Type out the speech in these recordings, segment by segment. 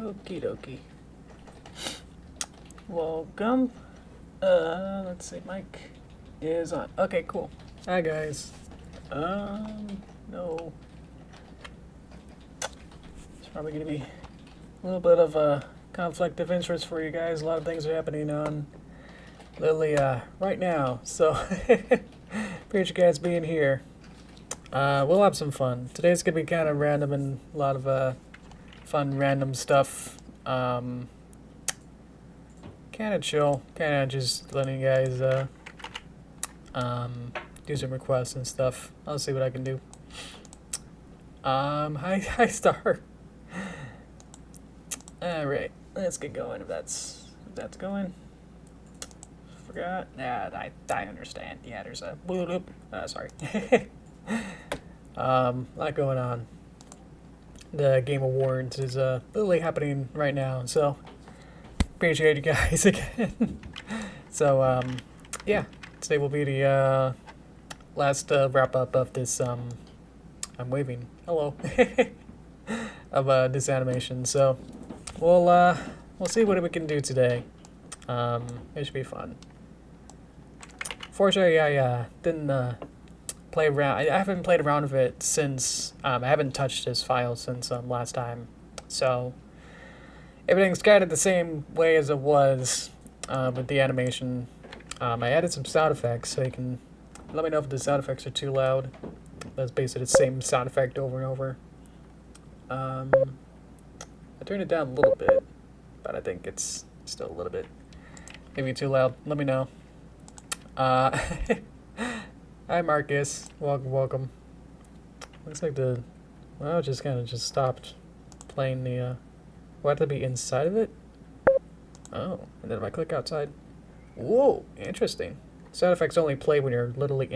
Okie dokie. Welcome. Let's see, mic is on. Okay, cool. Hi guys. No. It's probably gonna be a little bit of a conflict of interest for you guys. A lot of things are happening on literally right now, so appreciate you guys being here. We'll have some fun. Today's gonna be kind of random and a lot of fun random stuff. Kind of chill, kind of just letting you guys do some requests and stuff. I'll see what I can do. Hi Star. All right, let's get going. If that's going. Forgot. Yeah, I understand. Yeah, there's a bloop. Sorry. A lot going on. The Game Awards is literally happening right now, so appreciate you guys again. So yeah, today will be the last wrap up of this I'm waving hello of this animation. So we'll see what we can do today. It should be fun. Fortunately, I didn't play around. I haven't played around with it since I haven't touched this file since last time. So everything's kind of the same way as it was with the animation. I added some sound effects, so you can let me know if the sound effects are too loud. That's basically the same sound effect over and over. I turned it down a little bit, but I think it's still a little bit maybe too loud. Let me know. Hi Marcus, welcome. Looks like well, it just kind of just stopped playing the, will I have to be inside of it? Oh, and then if I click outside, whoa, interesting. Sound effects only play when you're literally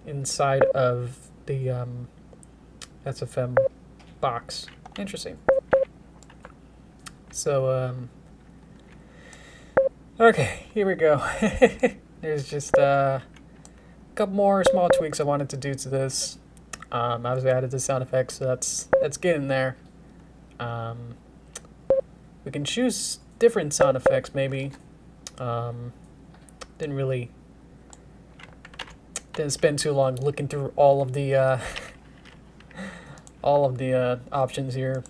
inside of the SFM box. Interesting. So, okay, here we go. There's just a couple more small tweaks I wanted to do to this. Obviously I added the sound effects, so that's getting there. We can choose different sound effects maybe. Didn't spend too long looking through all of the options here.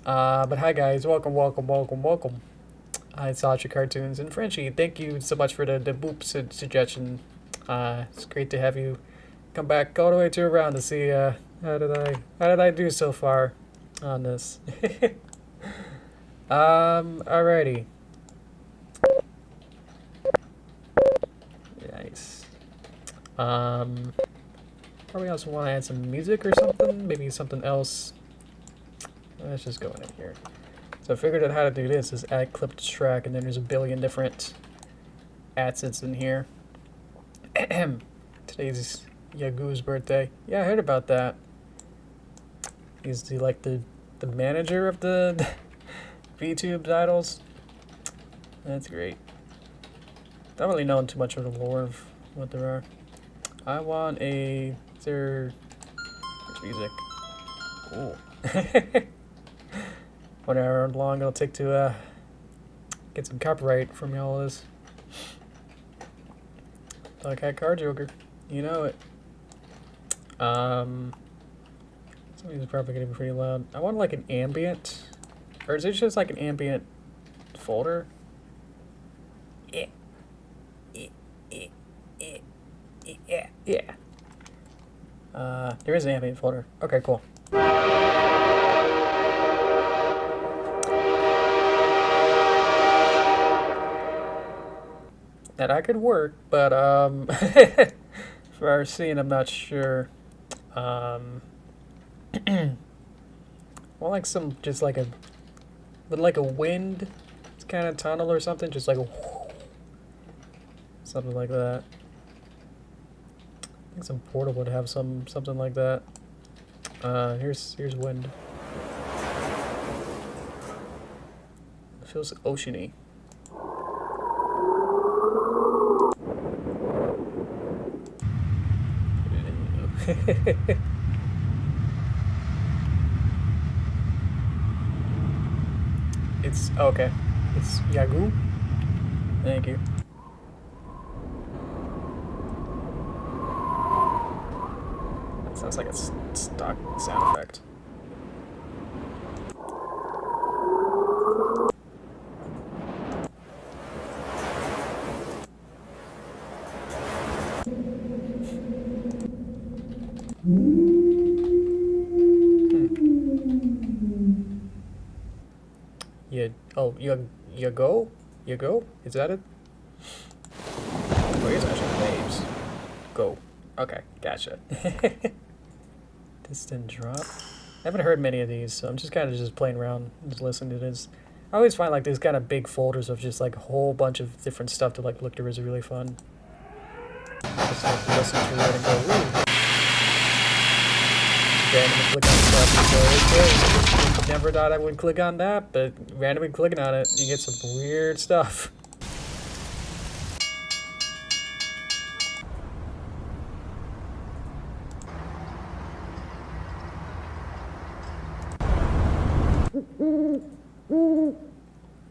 But hi guys, welcome. I saw your cartoons, and Frenchie, thank you so much for the boop suggestion. It's great to have you come back all the way to around to see how did I do so far on this. Alrighty. Nice. Probably also want to add some music or something, maybe something else. Let's just go in here. So I figured out how to do this is add clip to track, and then there's a billion different assets in here. Today's Yagu's birthday. Yeah, I heard about that. He's the manager of the VTube titles. That's great. Don't really know too much of the lore of what there are. I want a... Is there... Which music? Ooh. Wonder how long it'll take to get some copyright from all this. Cat Car Joker. You know it. Somebody's probably gonna be pretty loud. I want like an ambient. Or is it just like an ambient folder? Yeah. There is an ambient folder. Okay, cool. That could work, but for our scene, I'm not sure. Well, like just like a wind kind of tunnel or something, just like a something like that. I think some portal would have something like that. Here's wind. It feels oceany. It's okay. It's Yagoo. Thank you. That sounds like a stock sound effect. You go? You go? Is that it? Oh, here's actually waves. Go. Okay, gotcha. Distant drop. I haven't heard many of these, so I'm just kind of just playing around, just listening to this. I always find like these kind of big folders of just like a whole bunch of different stuff to like look through is really fun. Just like listen to it and go, ooh. Randomly click on stuff and go, okay, never thought I would click on that, but randomly clicking on it, you get some weird stuff.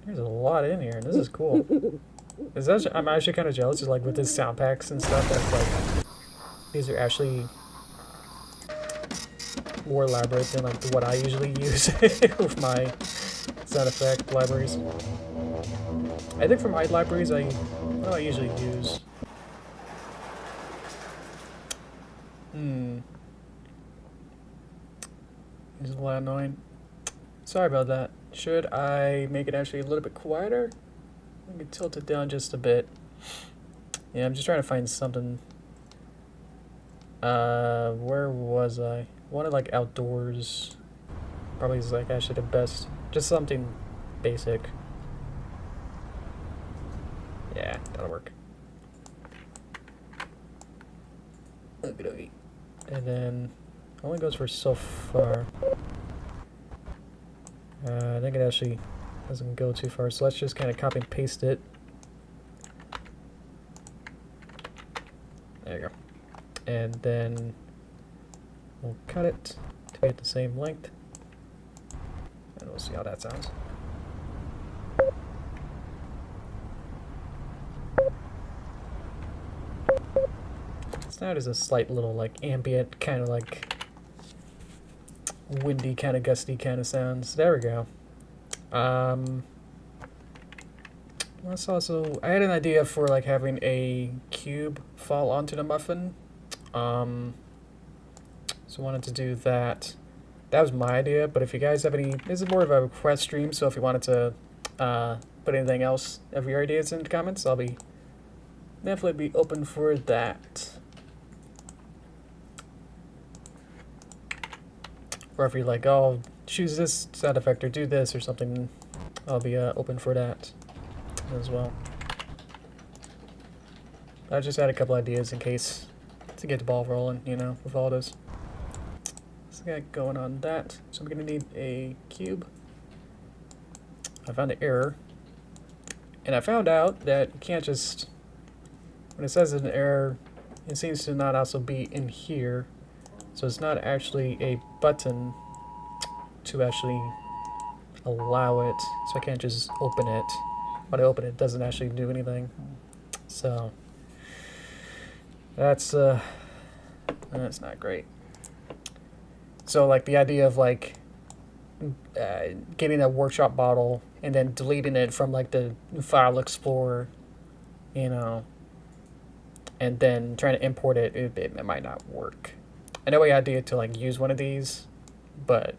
There's a lot in here. This is cool. I'm actually kind of jealous, like with these sound packs and stuff. That's like these are actually more elaborate than like what I usually use with my sound effect libraries. I think for my libraries, what do I usually use? This is a lot annoying. Sorry about that. Should I make it actually a little bit quieter? I can tilt it down just a bit. Yeah, I'm just trying to find something. Where was I? Wanted like outdoors. Probably is like actually the best. Just something basic. Yeah, that'll work. Okey-dokey. And then only goes for so far. I think it actually doesn't go too far, so let's just kind of copy and paste it. There you go. And then we'll cut it to get the same length. And we'll see how that sounds. So now there's a slight little like ambient kind of like windy kind of gusty kind of sounds. There we go. Let's also, I had an idea for like having a cube fall onto the muffin. So I wanted to do that. That was my idea, but if you guys have any, this is more of a request stream, so if you wanted to put anything else of your ideas in the comments, I'll be definitely be open for that. Or if you're like, oh, choose this sound effect or do this or something, I'll be open for that as well. I just had a couple ideas in case to get the ball rolling, you know, with all this. So I got going on that. So I'm gonna need a cube. I found an error. And I found out that you can't just, when it says an error, it seems to not also be in here. So it's not actually a button to actually allow it. So I can't just open it. When I open it, it doesn't actually do anything. So that's not great. So like the idea of like getting a workshop bottle and then deleting it from like the file explorer, you know, and then trying to import it, it might not work. I know the idea to like use one of these, but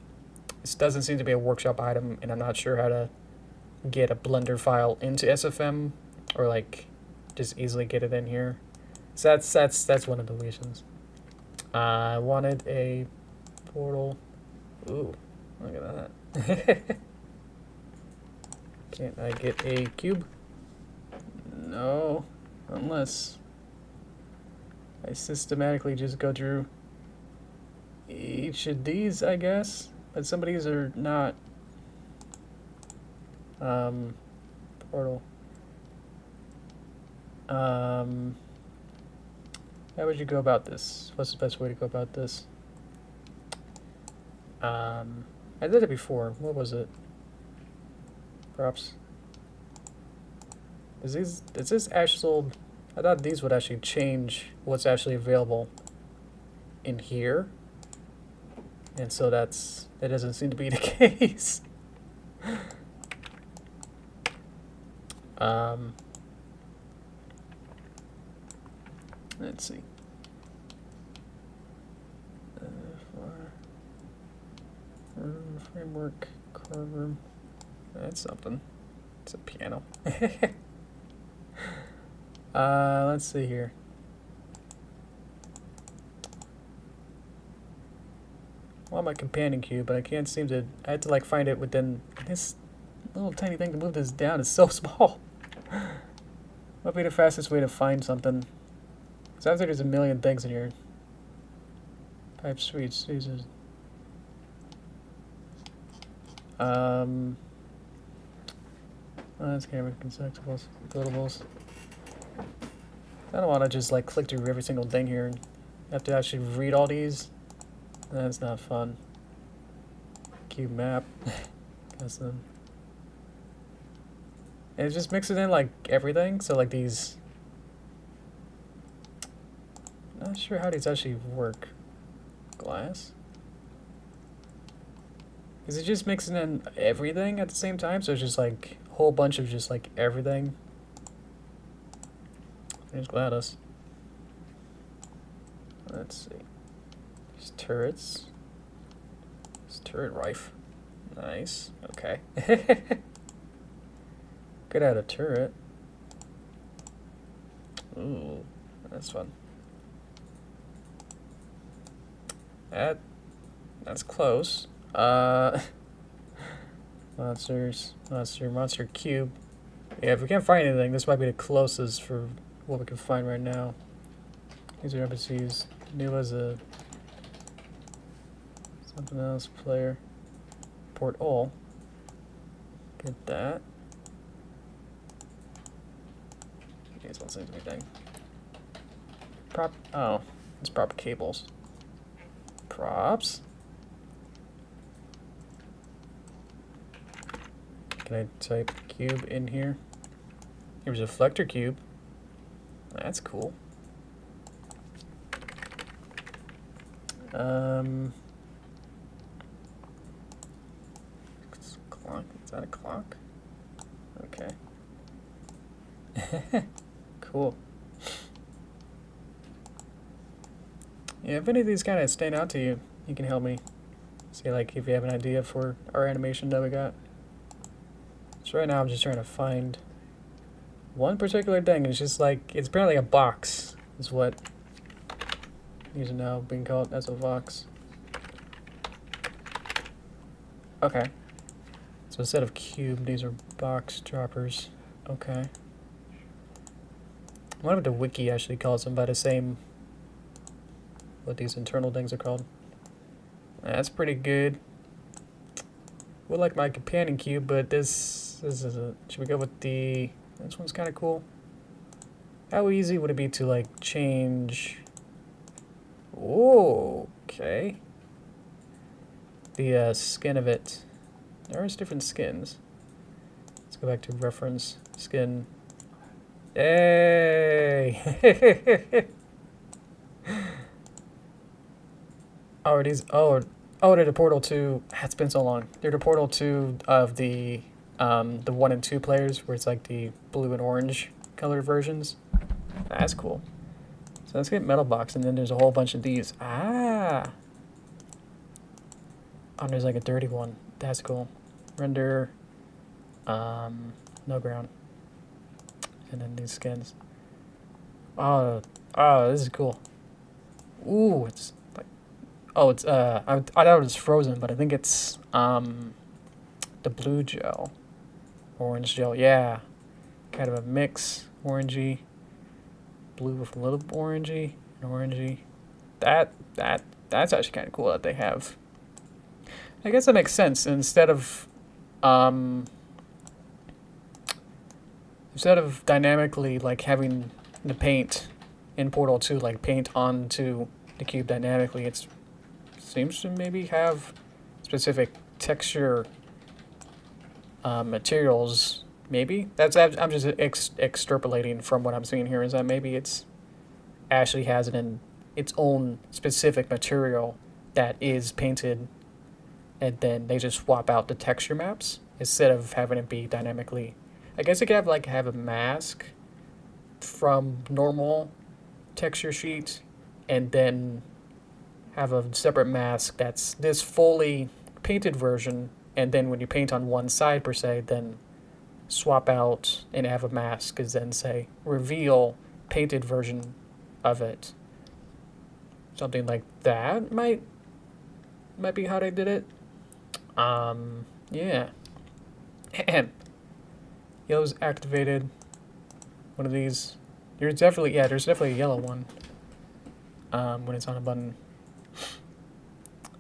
this doesn't seem to be a workshop item, and I'm not sure how to get a Blender file into SFM or like just easily get it in here. So that's one of the reasons. I wanted a portal. Ooh, look at that. Can't I get a cube? No, unless I systematically just go through each of these, I guess. But some of these are not portal. How would you go about this? What's the best way to go about this? I did it before. What was it? Props. Is this actual? I thought these would actually change what's actually available in here, and so that doesn't seem to be the case. Let's see. Framework, core room. That's something. It's a piano. Let's see here. I want my companion cube, but I can't seem to. I had to like find it within this little tiny thing to move this down. Is so small. What would be the fastest way to find something? Sounds like there's a million things in here. Pipe suites. These are. That's camera constructibles, buildables. I don't want to just like click through every single thing here and have to actually read all these. That's not fun. Cube map. Custom. And it just mixes in like everything. So like these. Not sure how these actually work. Glass. Is it just mixing in everything at the same time? So it's just like a whole bunch of just like everything. There's GLaDOS. Let's see. There's turrets. There's turret rife. Nice. Okay. Could add a turret. Ooh, that's fun. That's close. Monster cube. Yeah, if we can't find anything, this might be the closest for what we can find right now. These are NPCs. New as a something else player. Port all. Get that. These don't seem to be thing. Prop. Oh, it's prop cables. Props. Can I type cube in here? Here's a reflector cube. That's cool. Clock. Is that a clock? Okay. Cool. Yeah, if any of these kind of stand out to you, you can help me. See, like, if you have an idea for our animation that we got. So right now I'm just trying to find one particular thing. It's just like, it's apparently a box is what these are now being called as a box. Okay. So instead of cube, these are box droppers. Okay. I wonder if the wiki actually calls them by the same, what these internal things are called. That's pretty good. Would like my companion cube, but this is a, should we go with the, this one's kind of cool. How easy would it be to like change? Oh, okay. The skin of it. There's different skins. Let's go back to reference skin. Hey! Oh, are these? Oh, they're the Portal 2. It's been so long. They're the Portal 2 of the 1 and 2 players, where it's like the blue and orange color versions. That's cool. So let's get metal box, and then there's a whole bunch of these. Ah. Oh, there's like a dirty one. That's cool. Render. No ground. And then these skins. Oh, this is cool. Ooh, it's like, oh, it's I thought it was frozen, but I think it's the blue gel, orange gel. Yeah, kind of a mix, orangey, blue with a little orangey and orangey. That's actually kind of cool that they have. I guess that makes sense. Instead of dynamically like having the paint in Portal 2 like paint onto the cube dynamically, it seems to maybe have specific texture materials. Maybe I'm just extrapolating from what I'm seeing here. Is that maybe it's actually has it in its own specific material that is painted, and then they just swap out the texture maps instead of having it be dynamically. I guess it could have a mask from normal texture sheet, and then have a separate mask that's this fully painted version, and then when you paint on one side per se, then swap out and have a mask is then say reveal painted version of it. Something like that might be how they did it. Yeah. Yellow's activated. One of these. There's definitely a yellow one. When it's on a button.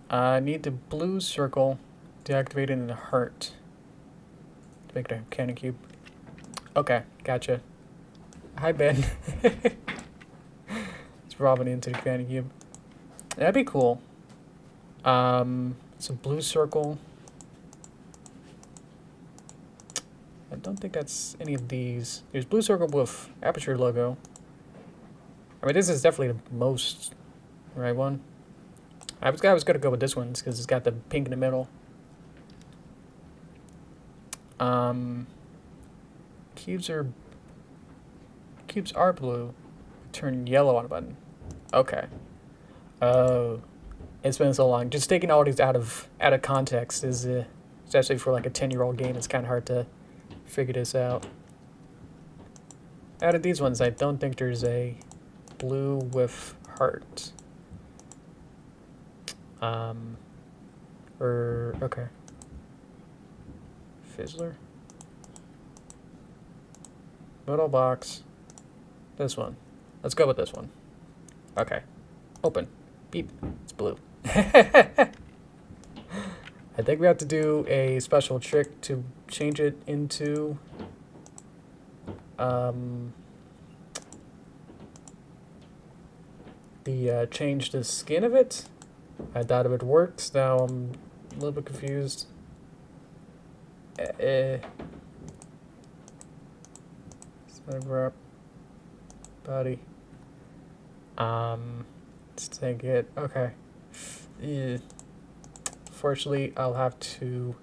I need the blue circle to activate it in the heart. To make it a cannon cube. Okay, gotcha. Hi, Ben. It's robbing into the cannon cube. That'd be cool. It's a blue circle. I don't think that's any of these. There's blue circle with aperture logo. I mean, this is definitely the most right one. I was gonna go with this one because it's got the pink in the middle. Cubes are blue. Turn yellow on a button. Okay. Oh, it's been so long. Just taking all these out of context is, especially for like a 10-year-old game, it's kind of hard to figure this out. Out of these ones, I don't think there's a blue with heart. Okay. Fizzler. Metal box. This one. Let's go with this one. Okay. Open. Beep. It's blue. I think we have to do a special trick to change it into change the skin of it. I thought it works. Now I'm a little bit confused. Wrap body. Let's take it. Okay. Fortunately, I'll have to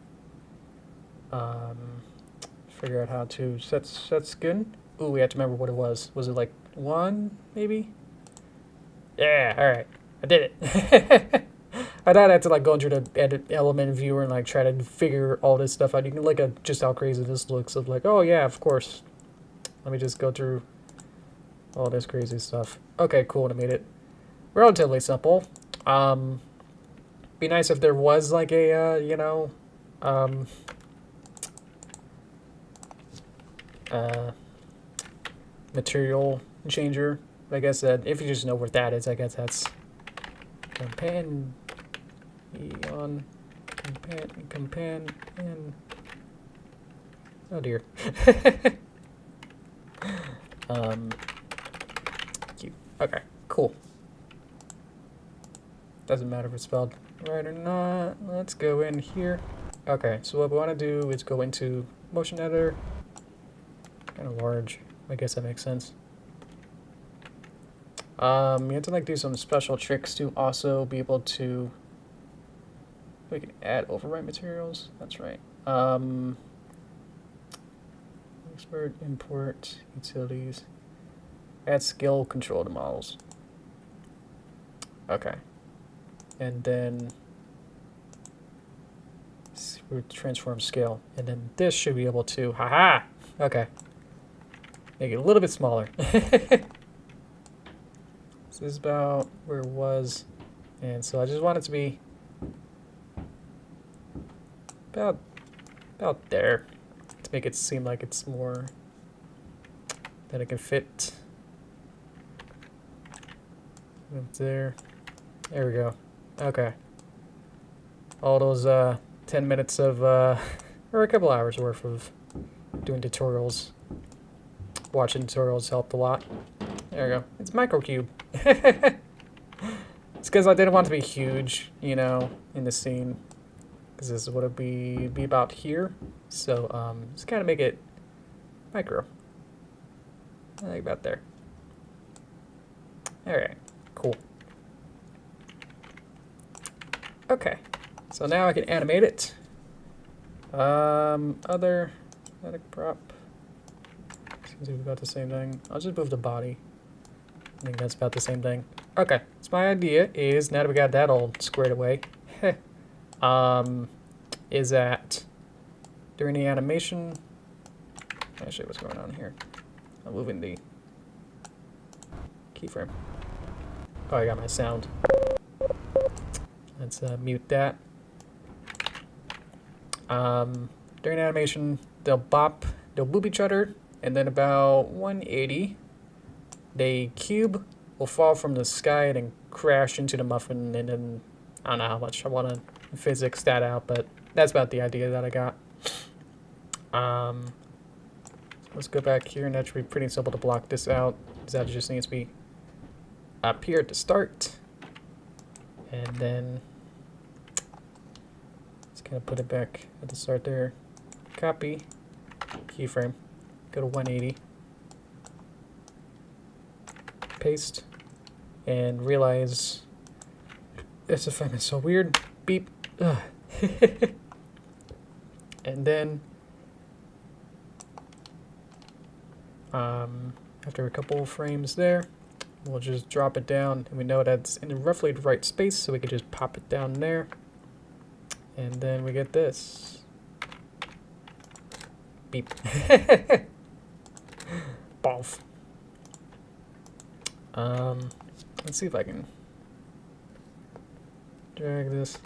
figure out how to set skin. Ooh, we have to remember what it was. Was it like 1, maybe? Yeah, alright. I did it. I thought I had to like go into the edit element viewer and like try to figure all this stuff out. You can look at just how crazy this looks of like, oh yeah, of course. Let me just go through all this crazy stuff. Okay, cool, I made it relatively simple. Be nice if there was like a, material changer. I guess that if you just know what that is, I guess that's companion, oh dear. Cute. Okay, cool. Doesn't matter if it's spelled right or not. Let's go in here. Okay, so what we want to do is go into motion editor. Kind of large. I guess that makes sense. You have to like do some special tricks to also be able to. We can add overwrite materials. That's right. Export, import, utilities. Add skill control to models. Okay. And then transform scale. And then this should be able to, haha! Okay. Make it a little bit smaller. This is about where it was. And so I just want it to be about there. To make it seem like it's more that it can fit up there. There we go. Okay. All those 10 minutes of or a couple hours worth of doing tutorials, watching tutorials helped a lot. There we go. It's microcube. It's because I didn't want it to be huge, you know, in the scene. because this is what it'd be about here. So just kind of make it micro. Like about there. All right, cool. Okay, so now I can animate it. Other static prop. Seems to be about the same thing. I'll just move the body. I think that's about the same thing. Okay, so my idea is, now that we got that all squared away, is that during the animation, actually what's going on here? I'm moving the keyframe. Oh, I got my sound. Let's mute that. During animation, they'll boop each other, and then about 180, the cube will fall from the sky and then crash into the muffin, and then I don't know how much I want to physics that out, but that's about the idea that I got. So let's go back here, and that should be pretty simple to block this out, because that just needs to be up here to start, and then let's kind of put it back at the start there. Copy, keyframe, go to 180, paste, and realize this effect is so weird. Beep. And then after a couple of frames there, we'll just drop it down, and we know that's in roughly the right space, so we can just pop it down there, and then we get this. Beep. Balf. Let's see if I can drag this.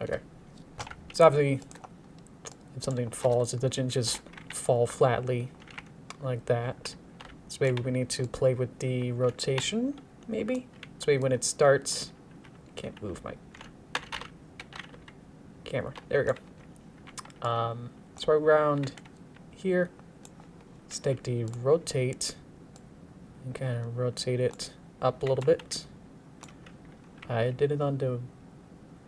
Okay. So obviously, if something falls, it doesn't just fall flatly like that. So maybe we need to play with the rotation, maybe? So maybe when it starts, I can't move my camera. There we go. So around here, let's take the rotate and kind of rotate it up a little bit. I did it on the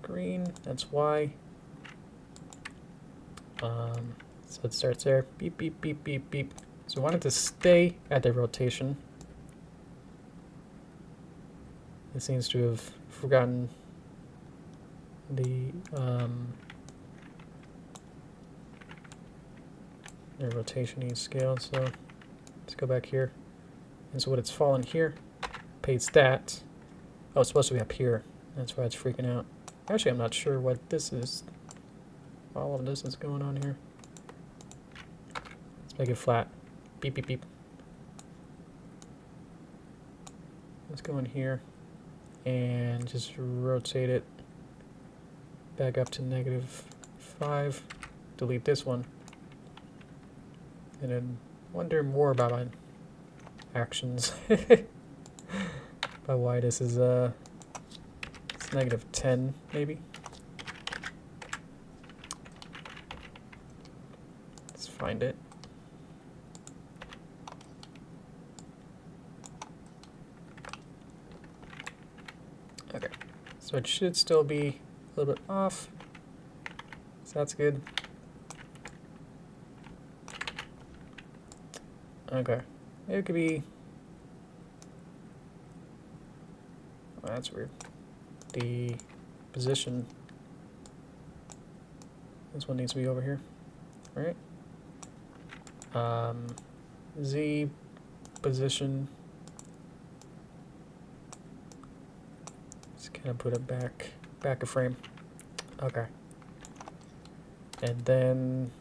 green, that's why. So it starts there, beep, beep, beep, beep, beep. So we want it to stay at the rotation. It seems to have forgotten the rotation scale, so let's go back here. And so what it's fallen here, paste that. Oh, it's supposed to be up here. That's why it's freaking out. Actually, I'm not sure what this is. All of this is going on here. Let's make it flat. Beep, beep, beep. Let's go in here and just rotate it back up to -5. Delete this one. And then wonder more about my actions. About why this is it's -10 maybe. Let's find it. Okay, so it should still be a little bit off. So that's good. Okay, it could be. Oh, that's weird. The position. This one needs to be over here, right? Z position. Just kind of put it back a frame. Okay. And then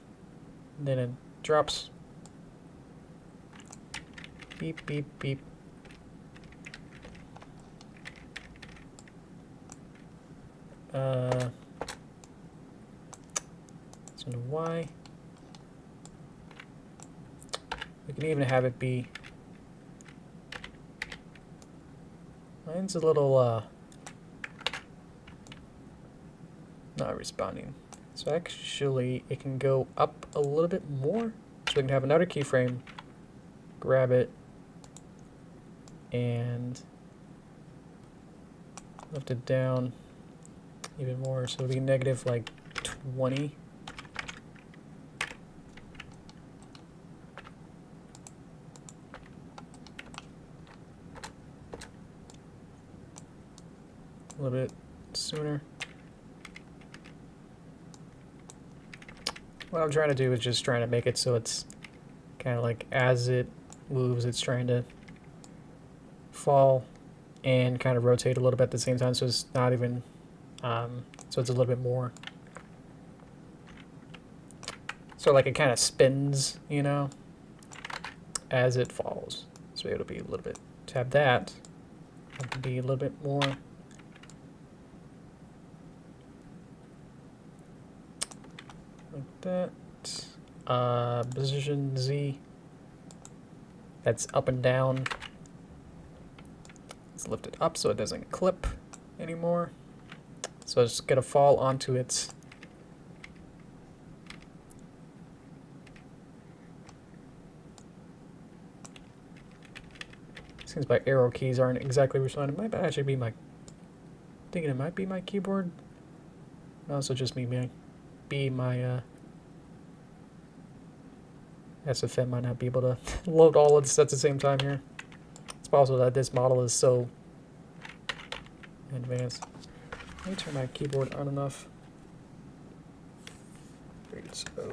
it drops. Beep, beep, beep. So the Y. We can even have it be. Mine's a little not responding. So actually, it can go up a little bit more. So we can have another keyframe. Grab it. And lift it down even more, so it'll be negative like 20. A little bit sooner. What I'm trying to do is just trying to make it so it's kind of like as it moves, it's trying to fall and kind of rotate a little bit at the same time, so it's not even, so it's a little bit more. So like it kind of spins, you know, as it falls. So it'll be a little bit, to have that, it'll be a little bit more. Like that. Position Z. That's up and down. Let's lift it up so it doesn't clip anymore. So it's gonna fall onto its seems my arrow keys aren't exactly responding. It might actually be my thinking it might be my keyboard. No, so just me be my SFM might not be able to load all of this at the same time here. It's possible that this model is so advanced. Let me turn my keyboard on enough. So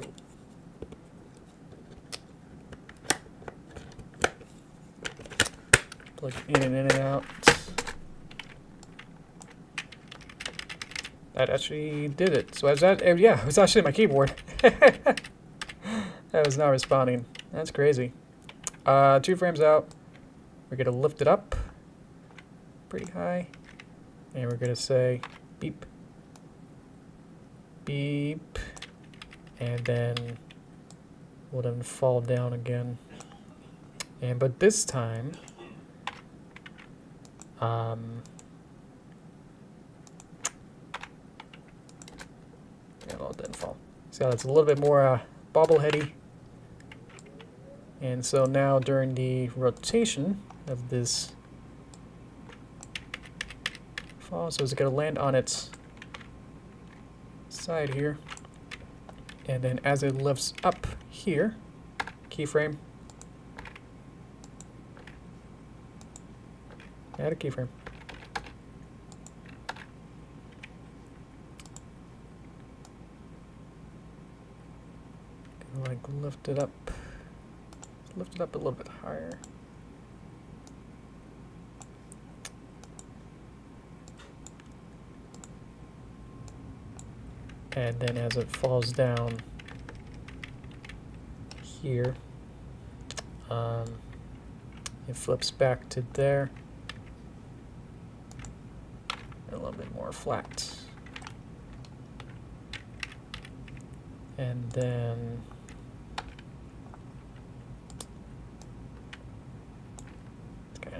plug in and out. That actually did it. So as that, yeah, it was actually my keyboard. That was not responding. That's crazy. 2 frames out. We're gonna lift it up pretty high, and we're gonna say beep, beep, and then we'll then fall down again. And but this time, it'll then fall. So it's a little bit more bobbleheady. And so now during the rotation of this fall, so it's going to land on its side here. And then as it lifts up here, keyframe, add a keyframe. Like lift it up a little bit higher. And then as it falls down here, it flips back to there. A little bit more flat. And then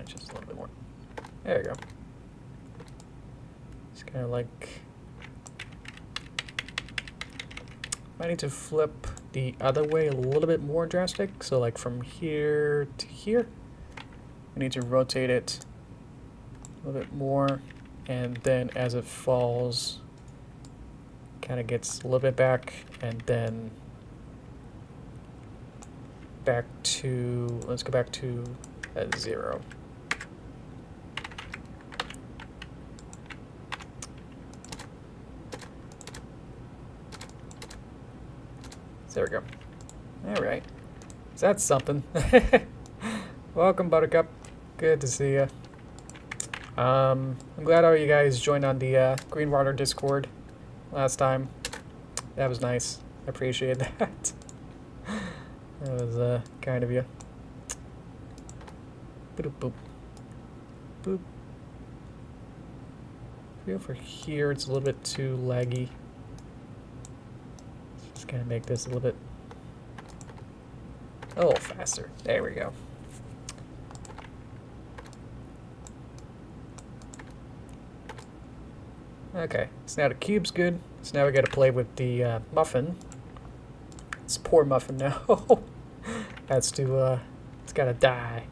just a little bit more. There you go. It's kind of like, I need to flip the other way a little bit more drastic. So like from here to here, I need to rotate it a little bit more, and then as it falls, kind of gets a little bit back, and then back to, let's go back to 0. There we go. All right. So that's something. Welcome, Buttercup. Good to see you. I'm glad all you guys joined on the Greenwater Discord last time. That was nice. I appreciate that. That was kind of you. Boop, boop. Boop. Feel for here, it's a little bit too laggy. Just gonna make this a little bit faster. There we go. Okay, so now the cube's good. So now we gotta play with the muffin. This poor muffin now. Has to, it's gotta die.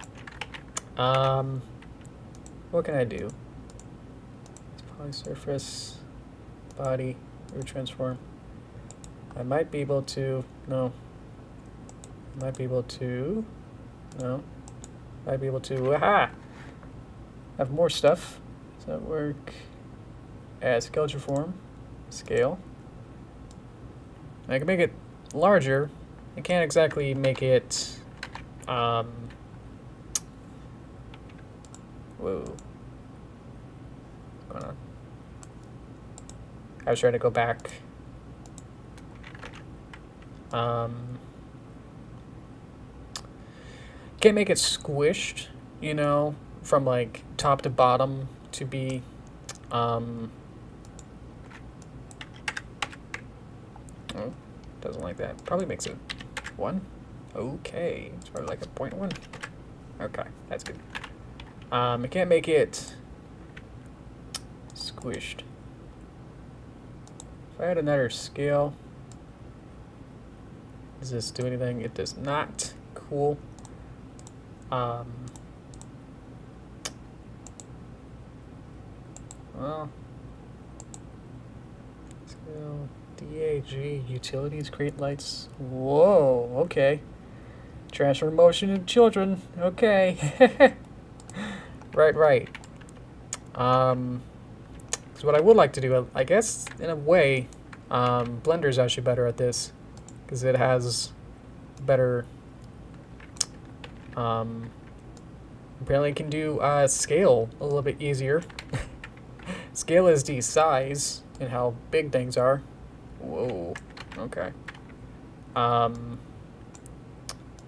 What can I do? It's polysurface. body, retransform. I might be able to, no. I might be able to, no. Might be able to, aha! Have more stuff. Does that work? Add skeleton form, scale. I can make it larger. I can't exactly make it, whoa. What's going on? I was trying to go back. Can't make it squished, you know, from like top to bottom to be, oh, doesn't like that. Probably makes it 1. Okay, it's probably like a 0.1. Okay, that's good. I can't make it squished. If I had another scale, does this do anything? It does not. Cool. Well, scale DAG utilities create lights. Whoa. Okay. Transfer motion in children. Okay. Right. So what I would like to do, I guess, in a way, Blender's actually better at this because it has better. Apparently, it can do scale a little bit easier. Scale is the size and how big things are. Whoa. Okay.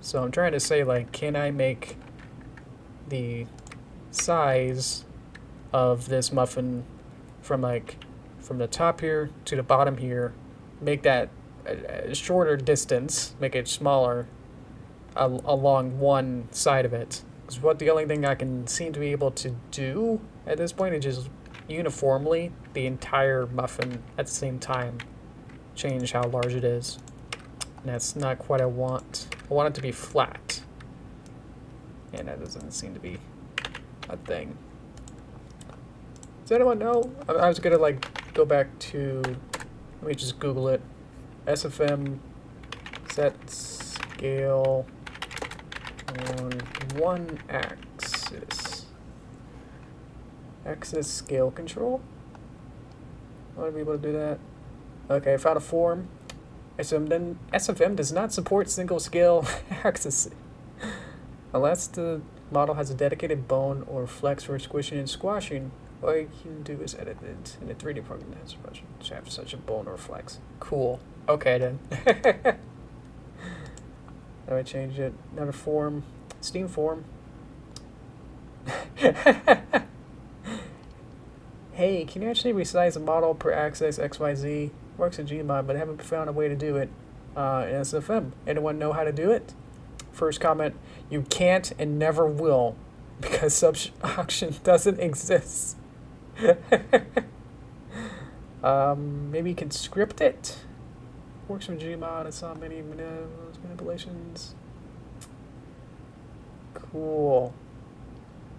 So I'm trying to say, like, can I make the size of this muffin from the top here to the bottom here, make that a shorter distance, make it smaller along one side of it. Because what the only thing I can seem to be able to do at this point is just uniformly the entire muffin at the same time change how large it is. And that's not quite what I want. I want it to be flat. And that doesn't seem to be a thing. Does anyone know? I was gonna like go back to, let me just Google it. SFM set scale on one axis. Axis scale control. I want to be able to do that. Okay, I found a form. SFM does not support single scale axis unless the model has a dedicated bone or flex for squishing and squashing. All you can do is edit it in a 3D program that has such a bone or flex. Cool. Okay then. Now I change it. Another form. Steam form. Hey, can you actually resize a model per axis XYZ? Works in Gmod, but I haven't found a way to do it in SFM. Anyone know how to do it? First comment, you can't and never will because such option doesn't exist. Maybe you can script it. Works from Gmod. I saw many manipulations. Cool.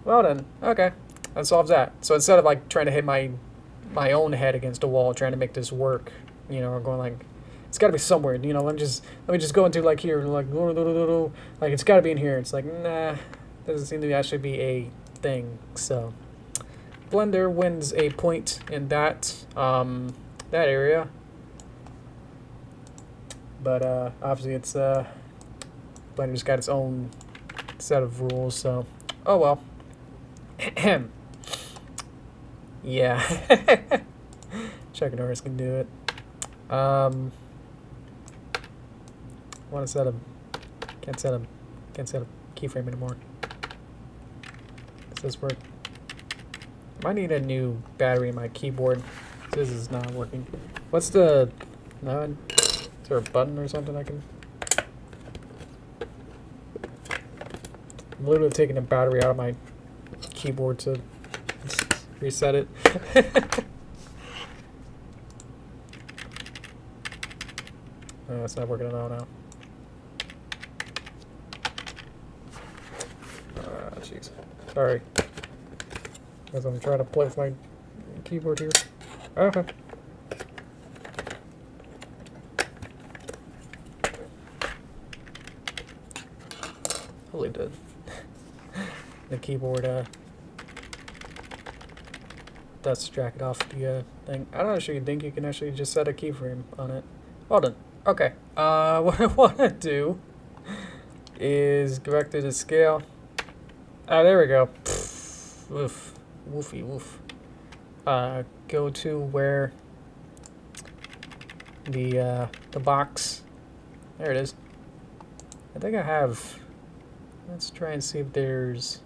Well then, okay, that solves that. So instead of like trying to hit my own head against a wall, trying to make this work, you know, or going like, it's got to be somewhere. You know, let me just go into like here, like it's got to be in here. It's like, nah, doesn't seem to actually be a thing. So Blender wins a point in that that area. But obviously it's Blender's got its own set of rules, so oh well. Yeah. Checking Norris can do it. Want to set him. Can't set a keyframe anymore. Does this work? Might need a new battery in my keyboard. This is not working. What's the no? Is there a button or something I can? I'm literally taking a battery out of my keyboard to reset it. Oh, it's not working at all now. Jeez. Sorry. As I'm trying to play with my keyboard here. Okay. probably did. The keyboard dust jacket off the thing. I don't actually think you can actually just set a keyframe on it. Hold on. Okay. What I want to do is go back to the scale. Ah, there we go. Pfft, woof. Woofy woof. Go to where the box. There it is. I think I have. Let's try and see if there's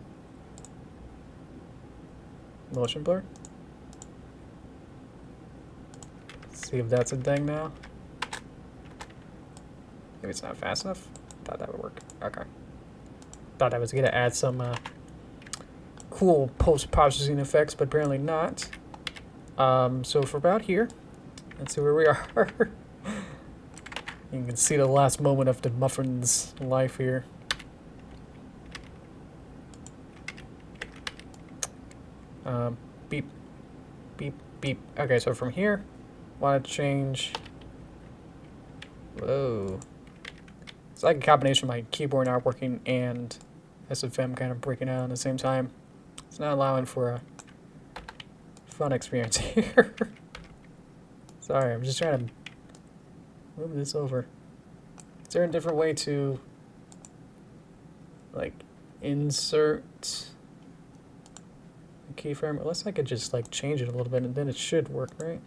motion blur. See if that's a thing now. Maybe it's not fast enough. Thought that would work. Okay. Thought I was gonna add some cool post-processing effects, but apparently not. So for about here, let's see where we are. You can see the last moment of the muffin's life here. Beep, beep, beep. Okay, so from here, want to change. Whoa. It's like a combination of my keyboard not working and SFM kind of breaking out at the same time. It's not allowing for a fun experience here. Sorry, I'm just trying to move this over. Is there a different way to, like, insert a keyframe? Unless I could just, like, change it a little bit and then it should work, right?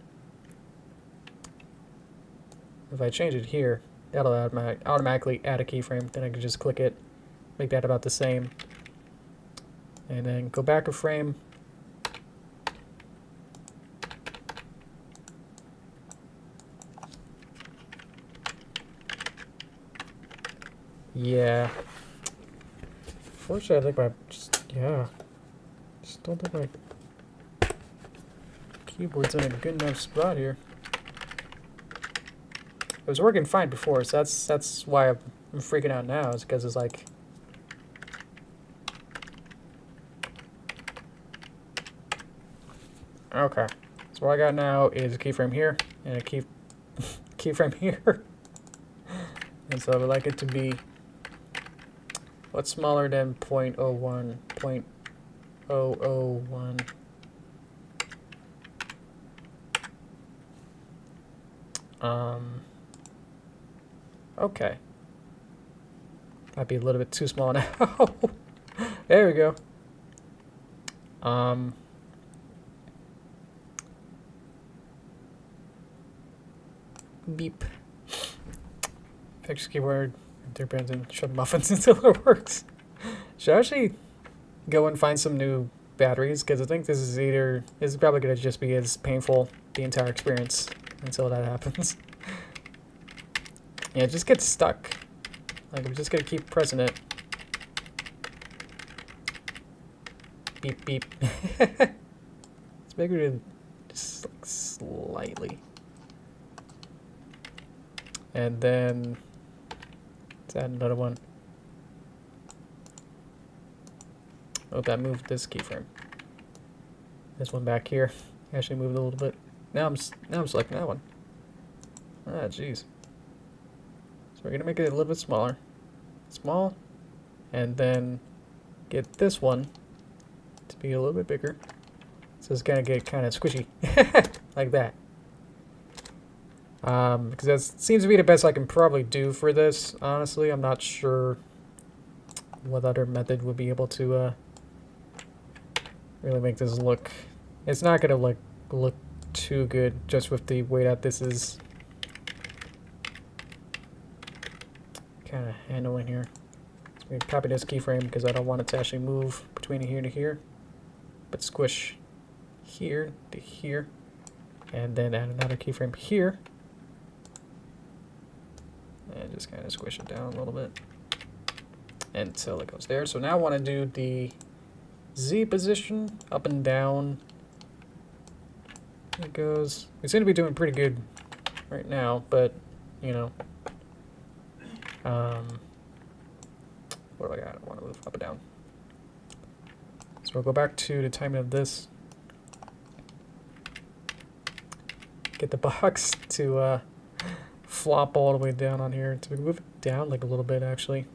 If I change it here, that'll automatically add a keyframe. Then I can just click it, make that about the same. And then go back a frame. Yeah. Unfortunately, I think just don't think my keyboard's in a good enough spot here. It was working fine before, so that's why I'm freaking out now, is because it's like... Okay. So what I got now is a keyframe here, and a keyframe here. And so I would like it to be... What's smaller than 0.01? 0.001. Okay. Might be a little bit too small now. There we go. Beep. Fix keyboard. Derpy and shut muffins until it works. Should I actually go and find some new batteries? Because I think this is probably going to just be as painful the entire experience until that happens. Yeah, it just gets stuck. Like, I'm just going to keep pressing it. Beep, beep. It's bigger than just like slightly. And then let's add another one. Oh, that moved this keyframe. This one back here actually moved a little bit. Now I'm selecting that one. Ah, jeez. So we're gonna make it a little bit smaller. Small, and then get this one to be a little bit bigger. So it's gonna get kind of squishy, like that. Because that seems to be the best I can probably do for this. Honestly, I'm not sure what other method would be able to really make this look. It's not gonna like look too good just with the way that this is kind of handling here. So we copy this keyframe because I don't want it to actually move between here to here, but squish here to here, and then add another keyframe here. And just kind of squish it down a little bit until it goes there. So now I want to do the Z position, up and down. It goes. We seem to be doing pretty good right now, but you know, what do I got? I want to move up and down. So we'll go back to the timing of this. Get the box to flop all the way down on here. So we can move it down like a little bit actually.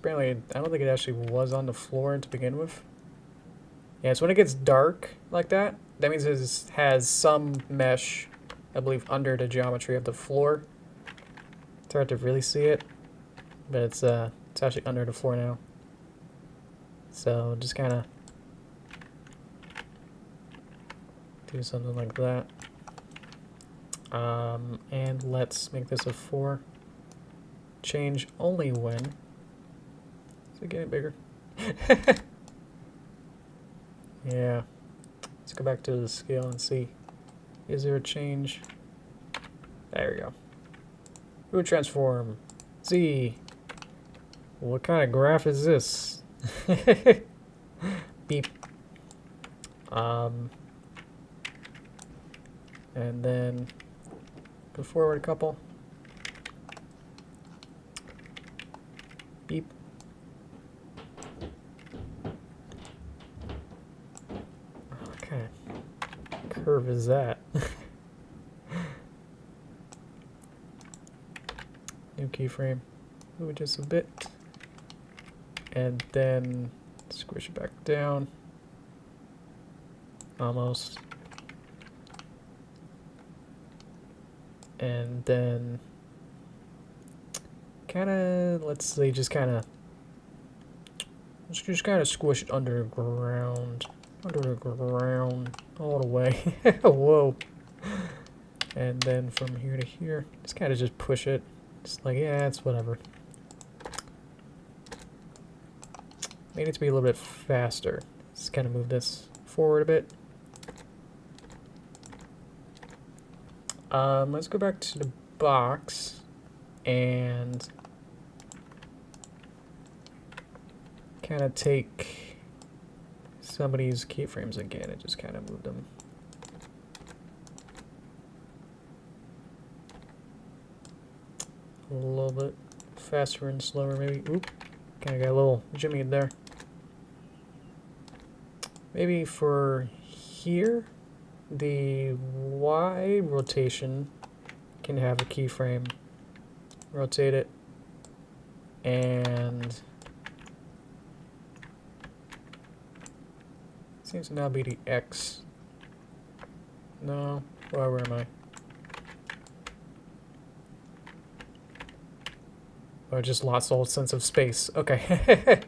Apparently, I don't think it actually was on the floor to begin with. Yeah, so when it gets dark like that, that means it has some mesh, I believe, under the geometry of the floor. It's hard to really see it, but it's actually under the floor now. So just kind of do something like that. And let's make this a 4. Change only when. Is it getting bigger? Yeah. Let's go back to the scale and see. Is there a change? There we go. Who transform? Z. What kind of graph is this? Beep. And then go forward a couple. Beep. What kind of curve is that? New keyframe. Move it just a bit. And then squish it back down. Almost. And then kind of, let's say, just kind of squish it underground, all the way. Whoa. And then from here to here, just kind of just push it. Just like, yeah, it's whatever. May need to be a little bit faster. Let's kind of move this forward a bit. Let's go back to the box and kind of take some of these keyframes again and just kind of move them. A little bit faster and slower, maybe. Oop, kind of got a little jimmy in there. Maybe for here, the Y rotation can have a keyframe. Rotate it, and seems to now be the X. No, where am I? Oh, I just lost all sense of space. Okay.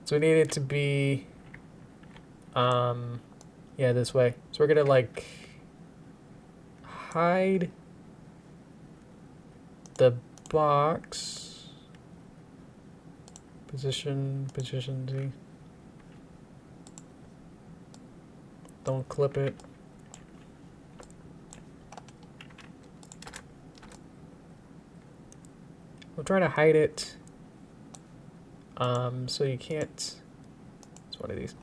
So we need it to be, yeah, this way. So we're gonna like hide the box. Position Z. Don't clip it. We'll try to hide it so you can't, it's one of these,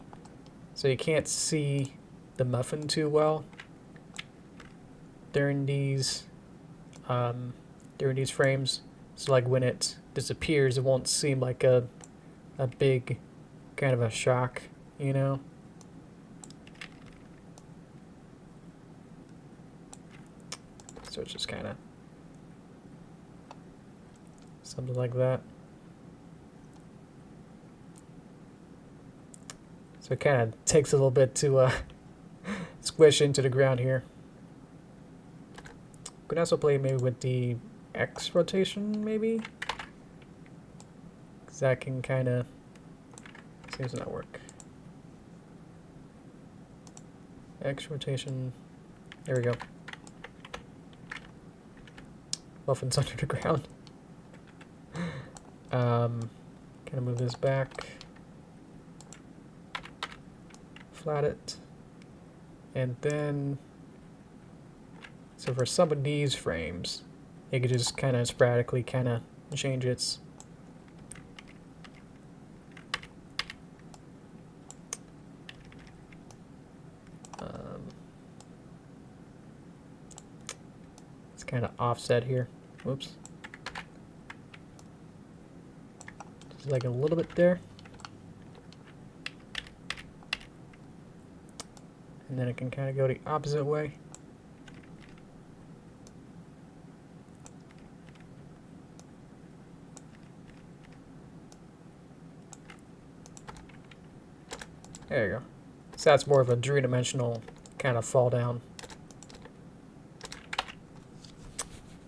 so you can't see the muffin too well during these frames. So like when it disappears, it won't seem like a big kind of a shock, you know? So it's just kind of something like that. So it kind of takes a little bit to squish into the ground here. Could also play maybe with the X rotation, maybe? Because that can kind of, seems to not work. X rotation, there we go. Muffin's under the ground. Kind of move this back. Flat it. And then, so for some of these frames, you could just kind of sporadically kind of change its it's kind of offset here. Whoops. Just like a little bit there. And then it can kind of go the opposite way. There you go. So that's more of a three-dimensional kind of fall down.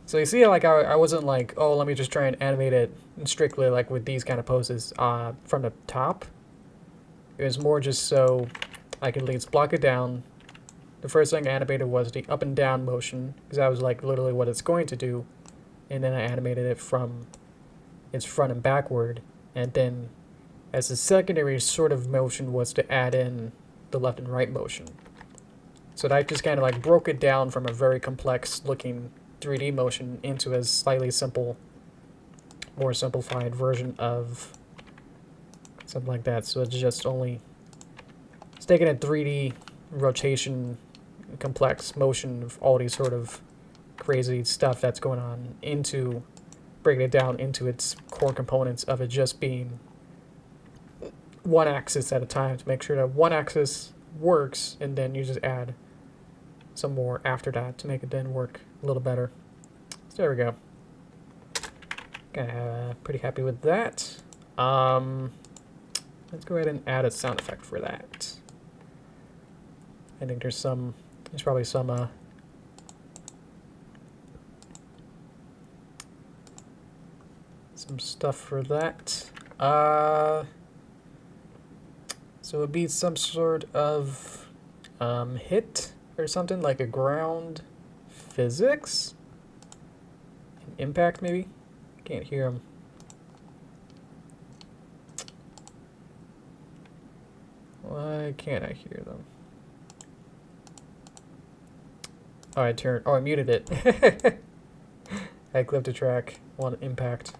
So you see, like, I wasn't like, oh, let me just try and animate it strictly like with these kind of poses from the top. It was more just so I could at least block it down. The first thing I animated was the up and down motion, because that was like literally what it's going to do. And then I animated it from its front and backward. And then as a secondary sort of motion was to add in the left and right motion. So that just kind of like broke it down from a very complex looking 3D motion into a slightly simple, more simplified version of something like that. So it's just only, it's taking a 3D rotation, complex motion of all these sort of crazy stuff that's going on into breaking it down into its core components of it just being one axis at a time to make sure that one axis works, and then you just add some more after that to make it then work a little better. So there we go. Pretty happy with that. Let's go ahead and add a sound effect for that. I think there's probably some stuff for that. So it'd be some sort of hit or something, like a ground physics? An impact, maybe? Can't hear him. Why can't I hear them? Oh, I muted it. I clipped a track. One impact.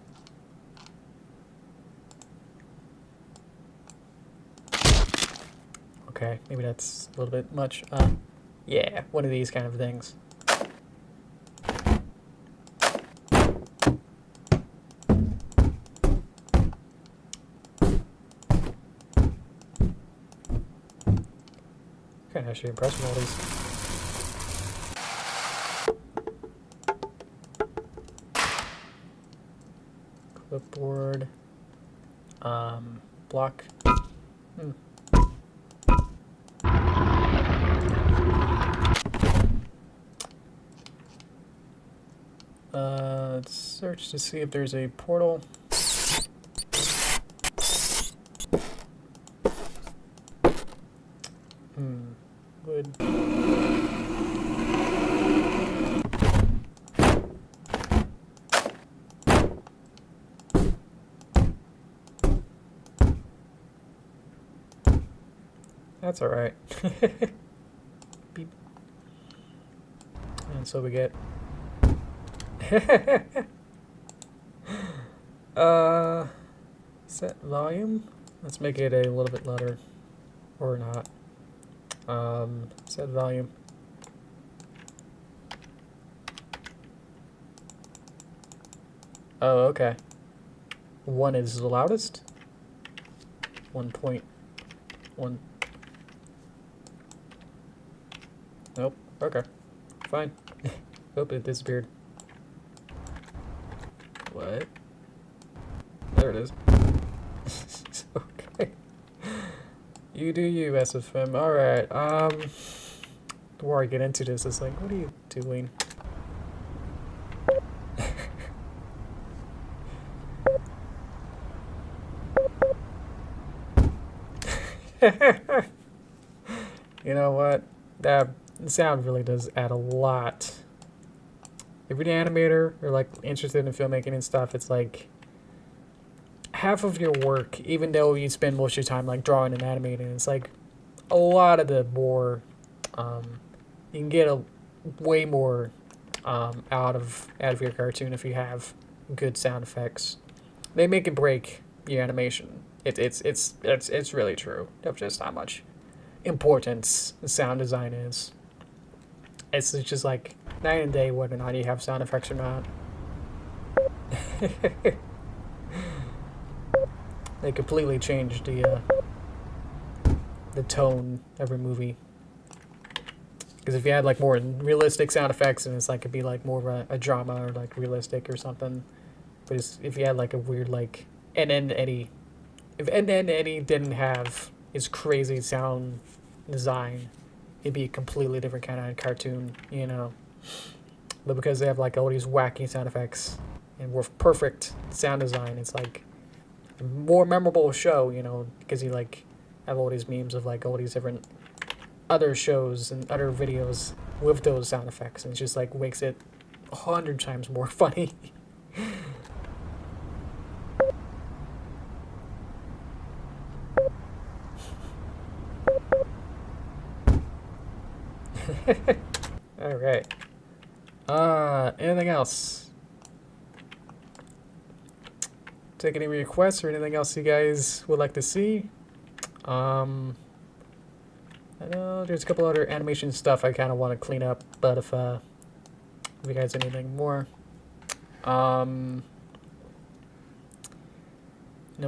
Okay, maybe that's a little bit much. Yeah, one of these kind of things. Kind of actually impressed with all these. Clipboard. Block. Let's search to see if there's a portal. Wood. That's all right. Beep. And so we get set volume. Let's make it a little bit louder, or not. Set volume. Oh, okay. 1 is the loudest. 1.1. Nope. Okay. Fine. Hope it disappeared. What? There it is. Okay. You do you, SFM. Alright, the more I get into this, it's like, what are you doing? You know what? That sound really does add a lot. If you're an animator or like interested in filmmaking and stuff, it's like half of your work, even though you spend most of your time like drawing and animating, it's like a lot of the more you can get a way more out of your cartoon if you have good sound effects. They make and break your animation. It's really true of just how much importance sound design is. It's just like night and day whether or not you have sound effects or not. They completely changed the tone of a movie. Because if you had like more realistic sound effects, and it's like it'd be like more of a drama or like realistic or something. But if you had like a weird like if Ed, Ed, Eddie didn't have his crazy sound design, it'd be a completely different kind of cartoon, you know. But because they have like all these wacky sound effects and with perfect sound design, it's like a more memorable show, you know, because you like have all these memes of like all these different other shows and other videos with those sound effects, and it just like makes it 100 times more funny. All right. Anything else? Take any requests or anything else you guys would like to see? I know there's a couple other animation stuff I kind of want to clean up, but if you guys have anything more, you know,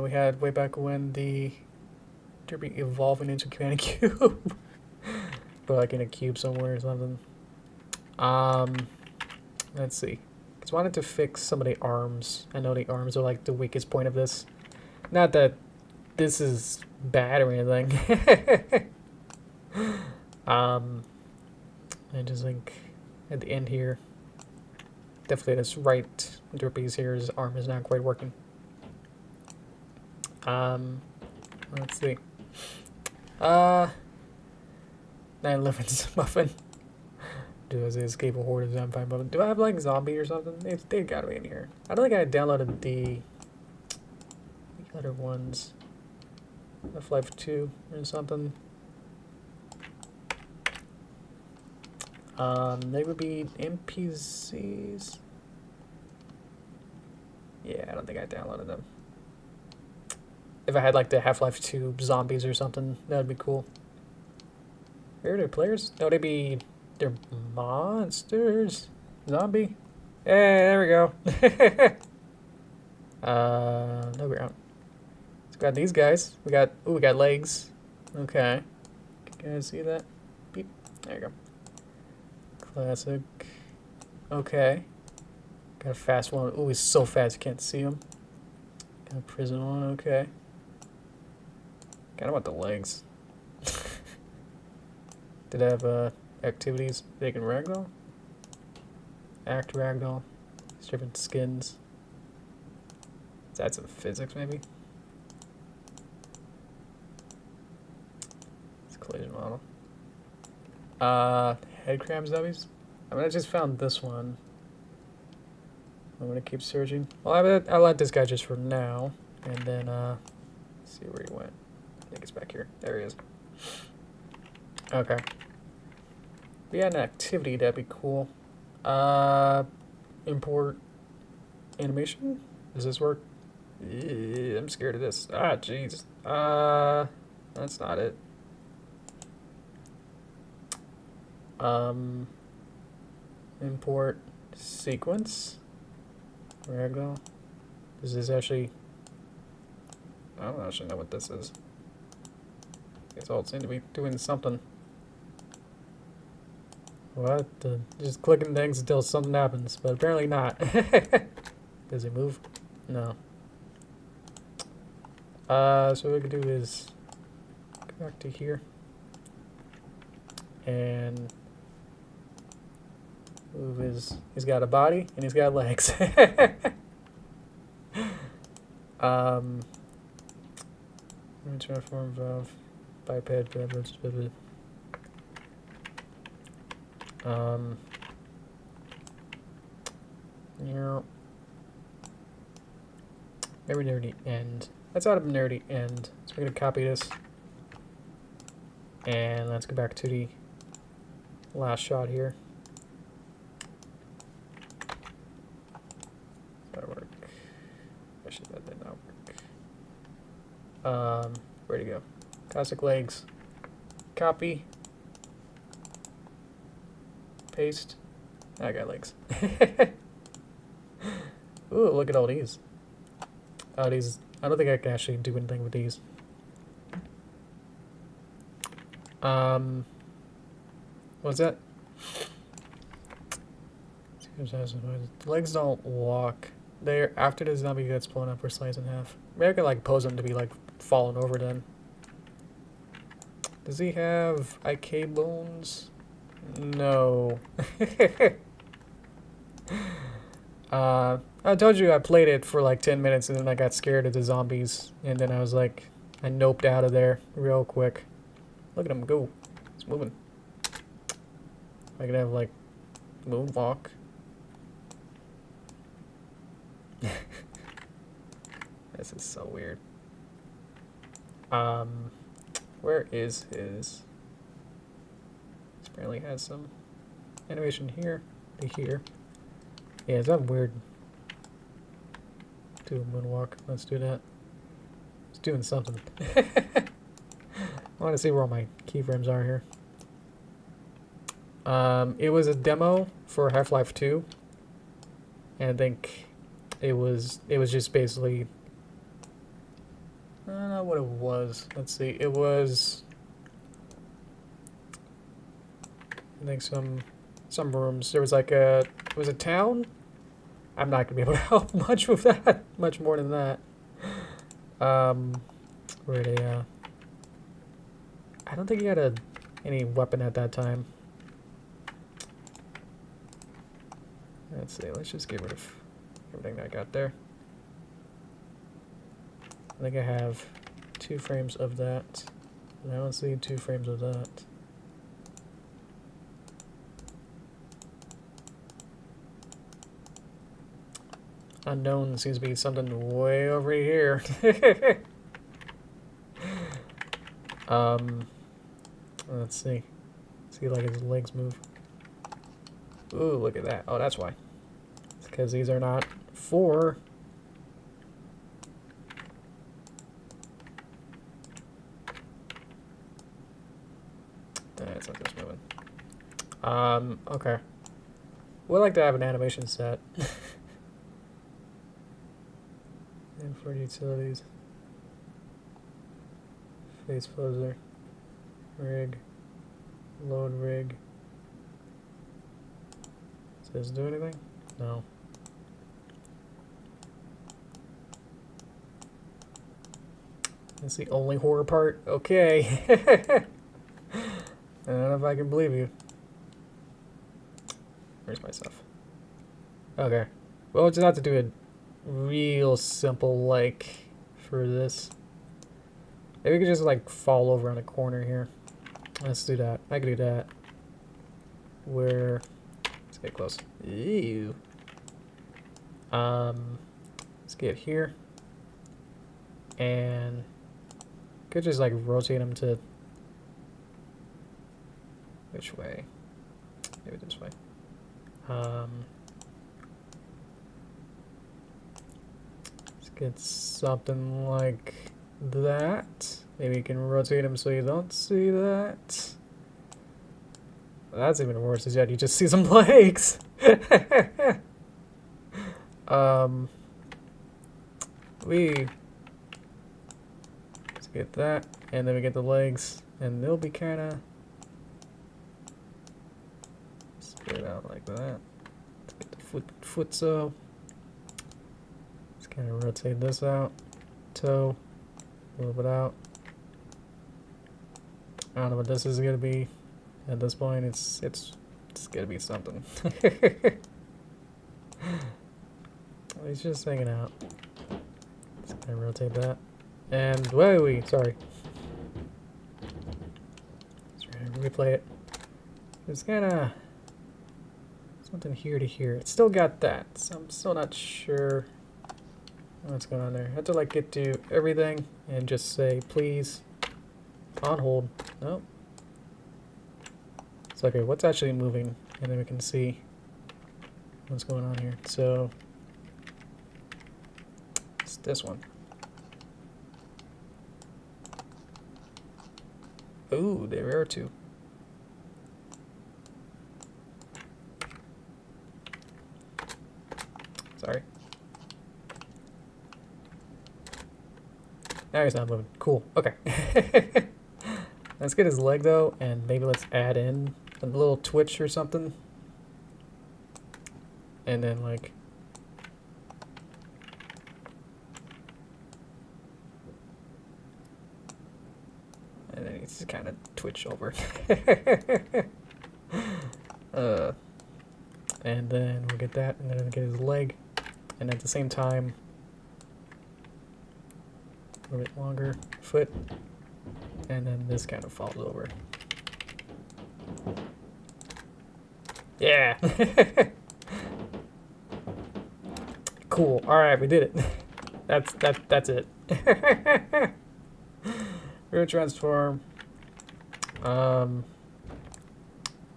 we had way back when the Derpy evolving into Command Cube, but like in a cube somewhere or something. Let's see. Just wanted to fix some of the arms. I know the arms are like the weakest point of this. Not that this is bad or anything. I just think at the end here, definitely this right Derpy's here, his arm is not quite working. Let's see. 9/11's muffin. Do as they escape a horde of zombie muffin. Do I have like zombie or something? They gotta be in here. I don't think I downloaded the other ones. Half-Life 2 or something. They would be NPCs. Yeah, I don't think I downloaded them. If I had like the Half-Life 2 zombies or something, that would be cool. Here are their players? No, they're monsters. Zombie. Hey, there we go. No ground. So we got these guys. We got legs. Okay. Can you guys see that? Beep. There you go. Classic. Okay. Got a fast one. Ooh, he's so fast you can't see him. Got a prison one. Okay. Kinda want the legs. Did I have activities? They can ragdoll? Act ragdoll. There's different skins. Is that some physics maybe? It's a collision model. Head cram zombies? I mean, I just found this one. I'm gonna keep searching. Well, I'll let this guy just for now, and then see where he went. I think it's back here. There he is. Okay. If we had an activity, that'd be cool. Import animation? Does this work? I'm scared of this. Ah, jeez. That's not it. Import sequence. Ragdoll. Does this actually... I don't actually know what this is. These all seem to be doing something. What? Just clicking things until something happens, but apparently not. Does it move? No. So what we can do is go back to here and move he's got a body and he's got legs. Transform valve, biped, yeah. Maybe nerdy end. Let's add a nerdy end. So we're gonna copy this. And let's go back to the last shot here. That'll work. Actually, that did not work. Where'd it go? Classic legs. Copy. Paste. I got legs. Ooh, look at all these. Oh, these. I don't think I can actually do anything with these. What's that? The legs don't walk. They're after the zombie gets blown up or sliced in half. Maybe I could like pose them to be like falling over then. Does he have IK bones? No. I told you I played it for like 10 minutes and then I got scared of the zombies. And then I was like, I noped out of there real quick. Look at him go. He's moving. I could have like moonwalk. This is so weird. Where is his? This apparently has some animation here to here. Yeah, is that weird? Do a moonwalk. Let's do that. It's doing something. I want to see where all my keyframes are here. It was a demo for Half-Life 2, and I think it was just basically, I don't know what it was. Let's see. It was, I think some rooms. There was like it was a town. I'm not gonna be able to help much with that. Much more than that. Where they I don't think he had any weapon at that time. Let's see, let's just get rid of everything that I got there. I think I have 2 frames of that. And I don't see 2 frames of that. Unknown seems to be something way over here. Let's see. See, like his legs move. Ooh, look at that. Oh, that's why. It's because these are not 4. It's not just moving. Okay. We'd like to have an animation set. And for utilities. Face closer. Rig. Load rig. Does it do anything? No. That's the only horror part? Okay. I don't know if I can believe you. Where's my stuff? Okay. Well, we'll just have to do it real simple, like, for this. Maybe we could just, like, fall over on a corner here. Let's do that. I can do that. Where... Let's get close. Ew. Let's get here. And... Could just, like, rotate them to... Which way? Maybe this way. Let's get something like that. Maybe you can rotate them so you don't see that. That's even worse, is that you just see some legs. Let's get that, and then we get the legs, and they'll be kind of spread out like that. Let's get the foot so. Let's kind of rotate this out, toe, a little bit out. I don't know what this is gonna be. At this point, it's gonna be something. He's just hanging out. Just gonna rotate that. And wait, sorry. Let's replay it. It's kinda something here to here. It's still got that, so I'm still not sure what's going on there. I have to like get to everything and just say please on hold. Nope. It's okay, what's actually moving? And then we can see what's going on here. So it's this one. Ooh, there are 2. Sorry. Now he's not moving. Cool. Okay. Let's get his leg though, and maybe let's add in a little twitch or something. And then like... And then It's just kind of twitch over. And then we'll get that, and then we'll get his leg, and at the same time, a little bit longer foot, and then this kind of falls over. Yeah. Cool. All right, we did it. That's it. Rear transform.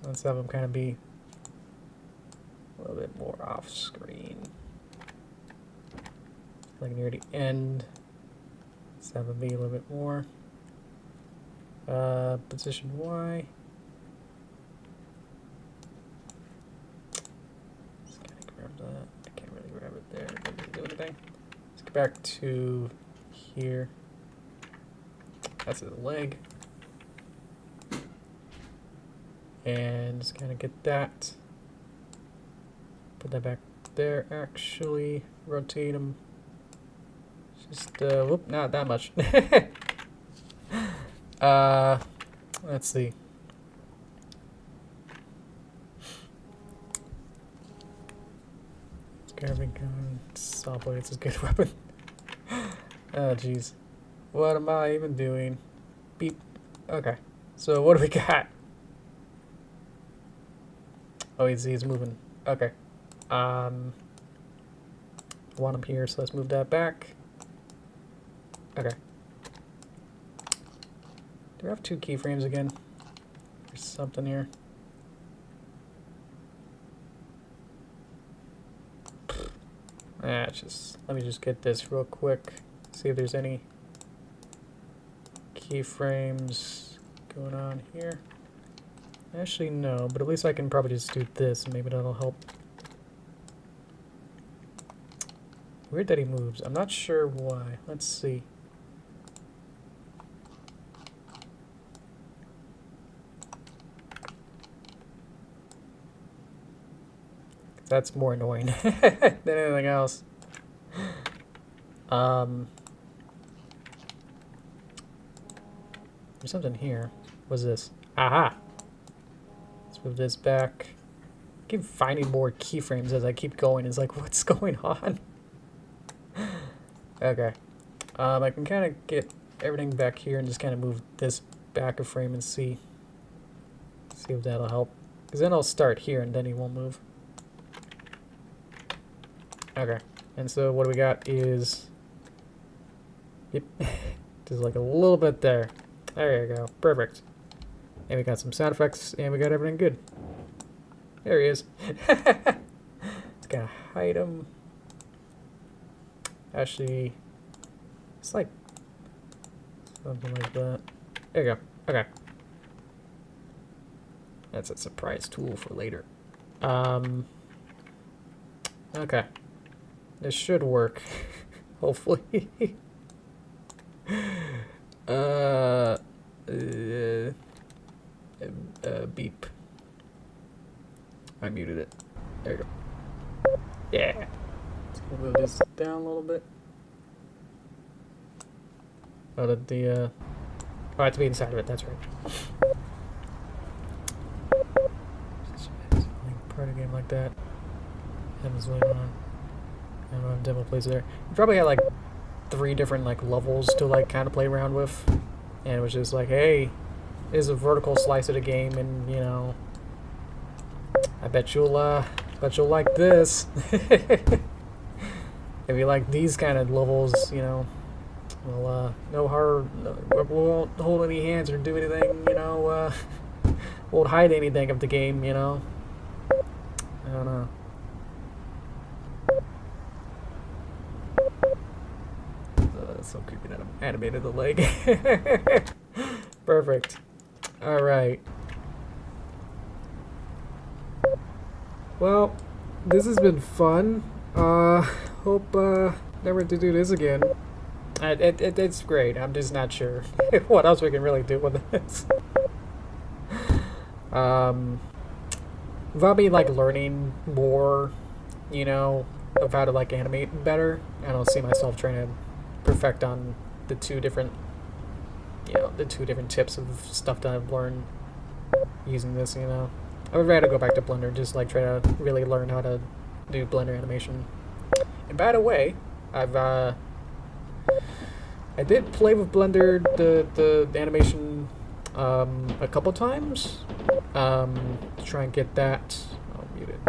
Let's have him kind of be a little bit more off screen, like near the end. Let's have him be a little bit more. Position Y. Just kind of grab that. I can't really grab it there. It doesn't do anything. Let's get back to here. That's his leg. And just kind of get that. Put that back there. Actually, rotate him. Just, whoop, not that much. Let's see. Carbon gun. Saw blades is a good weapon. Oh, jeez. What am I even doing? Beep. Okay. So, what do we got? Oh, he's moving. Okay. I want him here, so let's move that back. Okay. Do we have 2 keyframes again? There's something here. Let me just get this real quick. See if there's any keyframes going on here. Actually, no, but at least I can probably just do this, and maybe that'll help. Weird that he moves. I'm not sure why. Let's see. That's more annoying than anything else. There's something here. What's this? Aha! Let's move this back. I keep finding more keyframes as I keep going. It's like, what's going on? Okay. I can kind of get everything back here and just kind of move this back a frame and see if that'll help. Because then I'll start here and then he won't move. Okay. And so what we got is... Yep. Just like a little bit there. There you go. Perfect. And we got some sound effects and we got everything good. There he is. It's gonna hide him. Actually, it's like something like that. There you go. Okay. That's a surprise tool for later. Okay. This should work. Hopefully. Beep. I muted it. There you go. Yeah. Let's move this down a little bit. Oh, the oh, I have to be inside of it. That's right. Part of a game like that. Happens later on. I don't have demo plays there. You probably had like 3 different like levels to like kind of play around with, and it was just like, hey, this is a vertical slice of the game, and you know, I bet you'll like this. If you like these kind of levels, you know, well, no hard, we won't hold any hands or do anything, you know, won't hide anything of the game, you know. I don't know. That's so creepy that I animated the leg. Perfect. All right. Well, this has been fun. Hope never to do this again. It's great. I'm just not sure what else we can really do with this. Without me like learning more, you know, of how to like animate better, I don't see myself trying to perfect on the 2 different you know, the 2 different tips of stuff that I've learned using this, you know. I would rather go back to Blender, just like try to really learn how to do Blender animation. And by the way, I did play with Blender, the animation, a couple times, to try and get that, I'll mute it,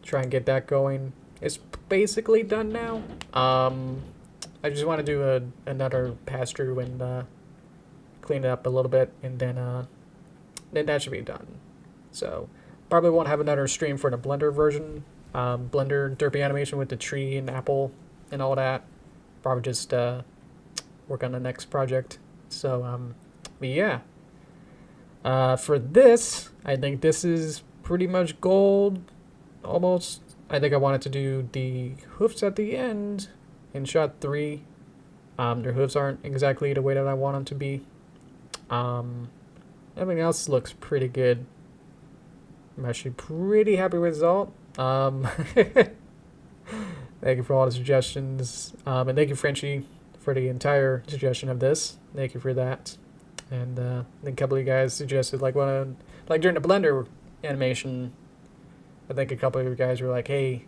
try and get that going. It's basically done now. I just want to do another pass through and clean it up a little bit, and then that should be done. So probably won't have another stream for the Blender version, Blender Derpy animation with the tree and apple and all that. Probably just work on the next project. So but yeah, for this, I think this is pretty much gold, almost. I think I wanted to do the hoofs at the end in shot 3. Their hooves aren't exactly the way that I want them to be. Everything else looks pretty good. I'm actually pretty happy with the result. Thank you for all the suggestions. And thank you, Frenchie, for the entire suggestion of this. Thank you for that. And I think a couple of you guys suggested, like during the Blender animation, I think a couple of you guys were like, hey,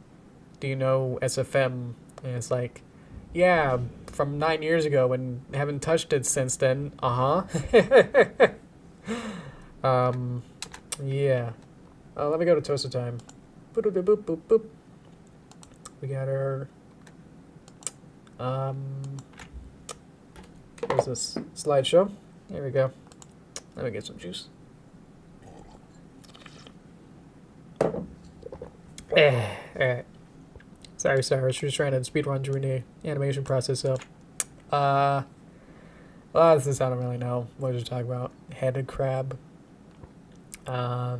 do you know SFM? And it's like, yeah, from 9 years ago, and haven't touched it since then. Yeah. Let me go to toaster time. Boop, boop, boop, boop, boop. We got our what's this? Slideshow. There we go. Let me get some juice. Alright. Sorry, I was just trying to speedrun through the animation process, so a lot of this I don't really know what to talk about. Headed crab. Yeah.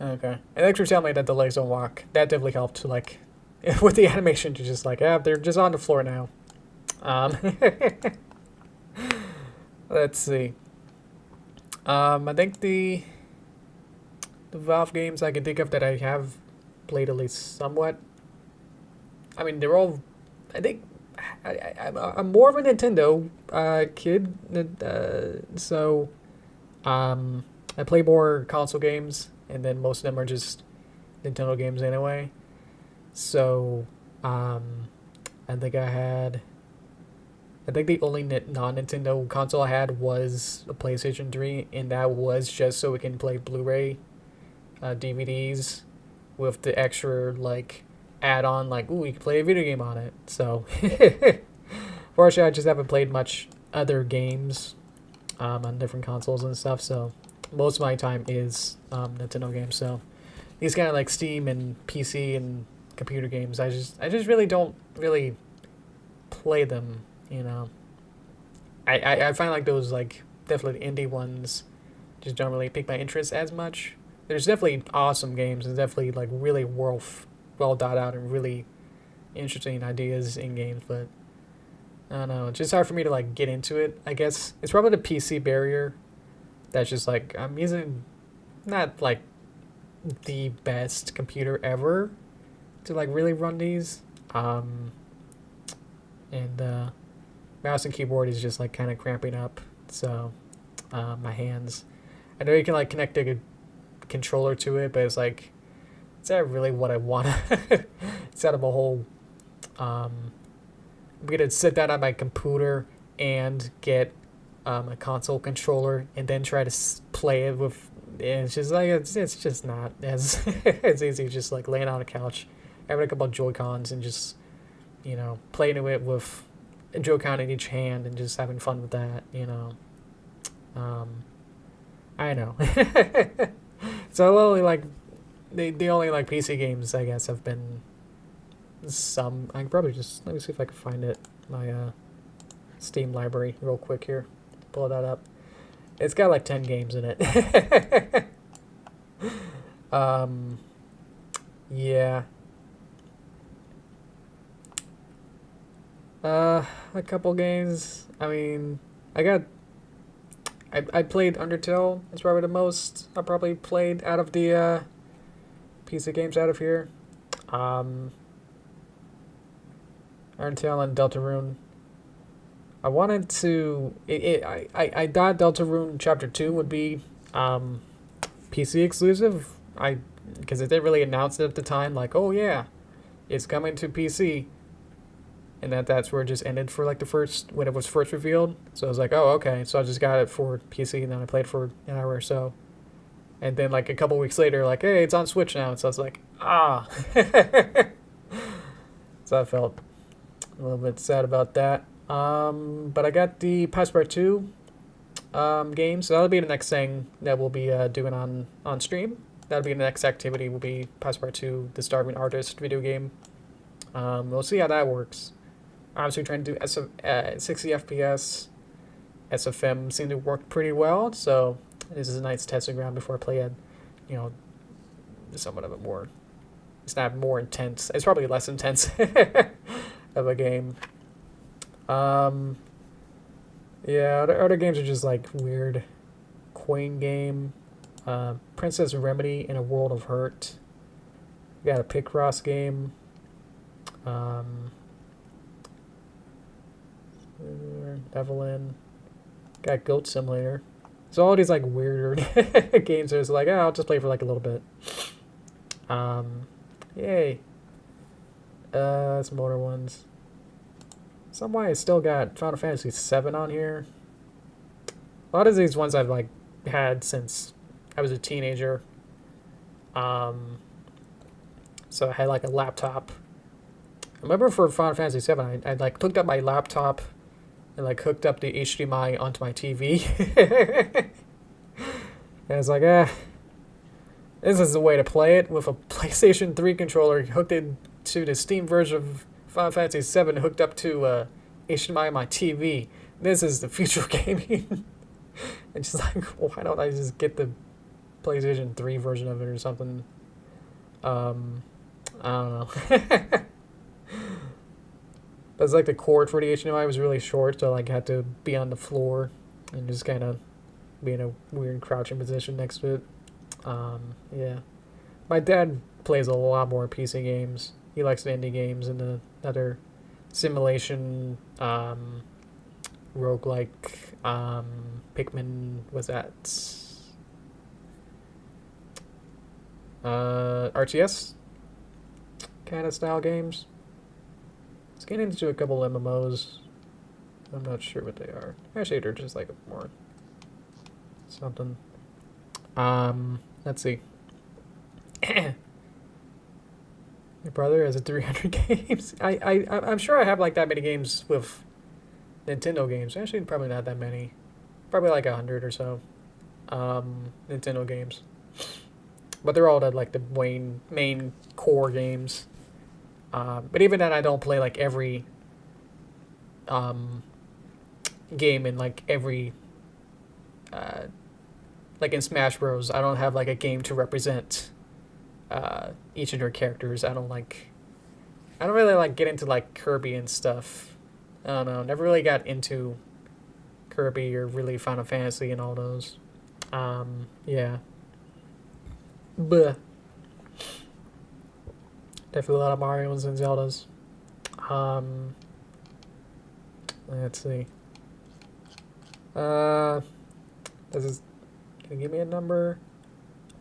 Okay. And thanks for telling me that the legs don't walk. That definitely helped, like, with the animation to just like, yeah, they're just on the floor now. Let's see. I think the Valve games I can think of that I have played at least somewhat. I mean, they're all, I think, I'm more of a Nintendo kid, so I play more console games, and then most of them are just Nintendo games anyway. So I think the only non-Nintendo console I had was a PlayStation 3, and that was just so we can play Blu-ray DVDs with the extra, like, add-on, like, ooh, you can play a video game on it. So, fortunately, I just haven't played much other games on different consoles and stuff, so most of my time is Nintendo games. So, these kind of, like, Steam and PC and computer games, I just really don't really play them, you know. I find, like, those, like, definitely indie ones just don't really pique my interest as much. There's definitely awesome games, and definitely, like, really well thought out and really interesting ideas in games, but I don't know, it's just hard for me to, like, get into it, I guess. It's probably the PC barrier that's just, like, I'm using not, like, the best computer ever to, like, really run these. And mouse and keyboard is just, like, kind of cramping up, so my hands. I know you can, like, connect a controller to it, but it's like, is that really what I want to set up a whole I'm gonna sit down on my computer and get a console controller and then try to play it with, and it's just like it's just not as as easy as just like laying on a couch, having a couple of Joy-Cons and just, you know, playing it with a Joy-Con in each hand and just having fun with that, you know. I know. So only like the only like PC games I guess have been some. I can probably just, let me see if I can find it, my Steam library real quick here. Pull that up. It's got like 10 games in it. Yeah. A couple games. I mean, I played Undertale. It's probably the most I probably played out of the PC games out of here. Untitled Deltarune. I wanted to. I thought Deltarune Chapter 2 would be PC exclusive. Because they didn't really announce it at the time, like, oh yeah, it's coming to PC. And that's where it just ended for like the first, when it was first revealed. So I was like, oh, okay. So I just got it for PC and then I played for an hour or so. And then like a couple weeks later, like, hey, it's on Switch now. So I was like, ah. So I felt a little bit sad about that. But I got the Passepartout game. So that'll be the next thing that we'll be doing on stream. That'll be the next activity, will be Passepartout, the Starving Artist video game. We'll see how that works. Obviously trying to do 60 FPS. SFM seemed to work pretty well, so this is a nice testing ground before I play it. You know, somewhat of a more, it's not more intense, it's probably less intense of a game. Yeah, other games are just like weird. Coin game. Princess Remedy in a World of Hurt. We got a Picross game. Evelyn. Got Goat Simulator. So all these like weird games are like, oh, I'll just play for like a little bit. Yay. Some older ones. Some way I still got Final Fantasy VII on here. A lot of these ones I've like had since I was a teenager. So I had like a laptop. I remember for Final Fantasy VII, I like hooked up my laptop and like hooked up the HDMI onto my TV. And it's like, this is the way to play it with a PlayStation 3 controller hooked into the Steam version of Final Fantasy VII hooked up to HDMI on my TV. This is the future of gaming. And just like, why don't I just get the PlayStation 3 version of it or something? I don't know. But it's like the cord for the HDMI was really short, so I like had to be on the floor and just kind of be in a weird crouching position next to it. Yeah. My dad plays a lot more PC games. He likes the indie games and the other simulation, roguelike, Pikmin, was that? RTS kind of style games. It's getting into a couple MMOs. I'm not sure what they are. Actually, they're just like more something. Let's see. Your brother has a 300 games. I'm sure I have like that many games with Nintendo games. Actually, probably not that many. Probably like 100 or so. Nintendo games. But they're all like the main core games. But even then, I don't play like every game in like every like in Smash Bros. I don't have like a game to represent each of their characters. I don't really like get into like Kirby and stuff. I don't know. Never really got into Kirby or really Final Fantasy and all those. Yeah. But definitely a lot of Marios and Zeldas. Let's see. This is gonna give me a number.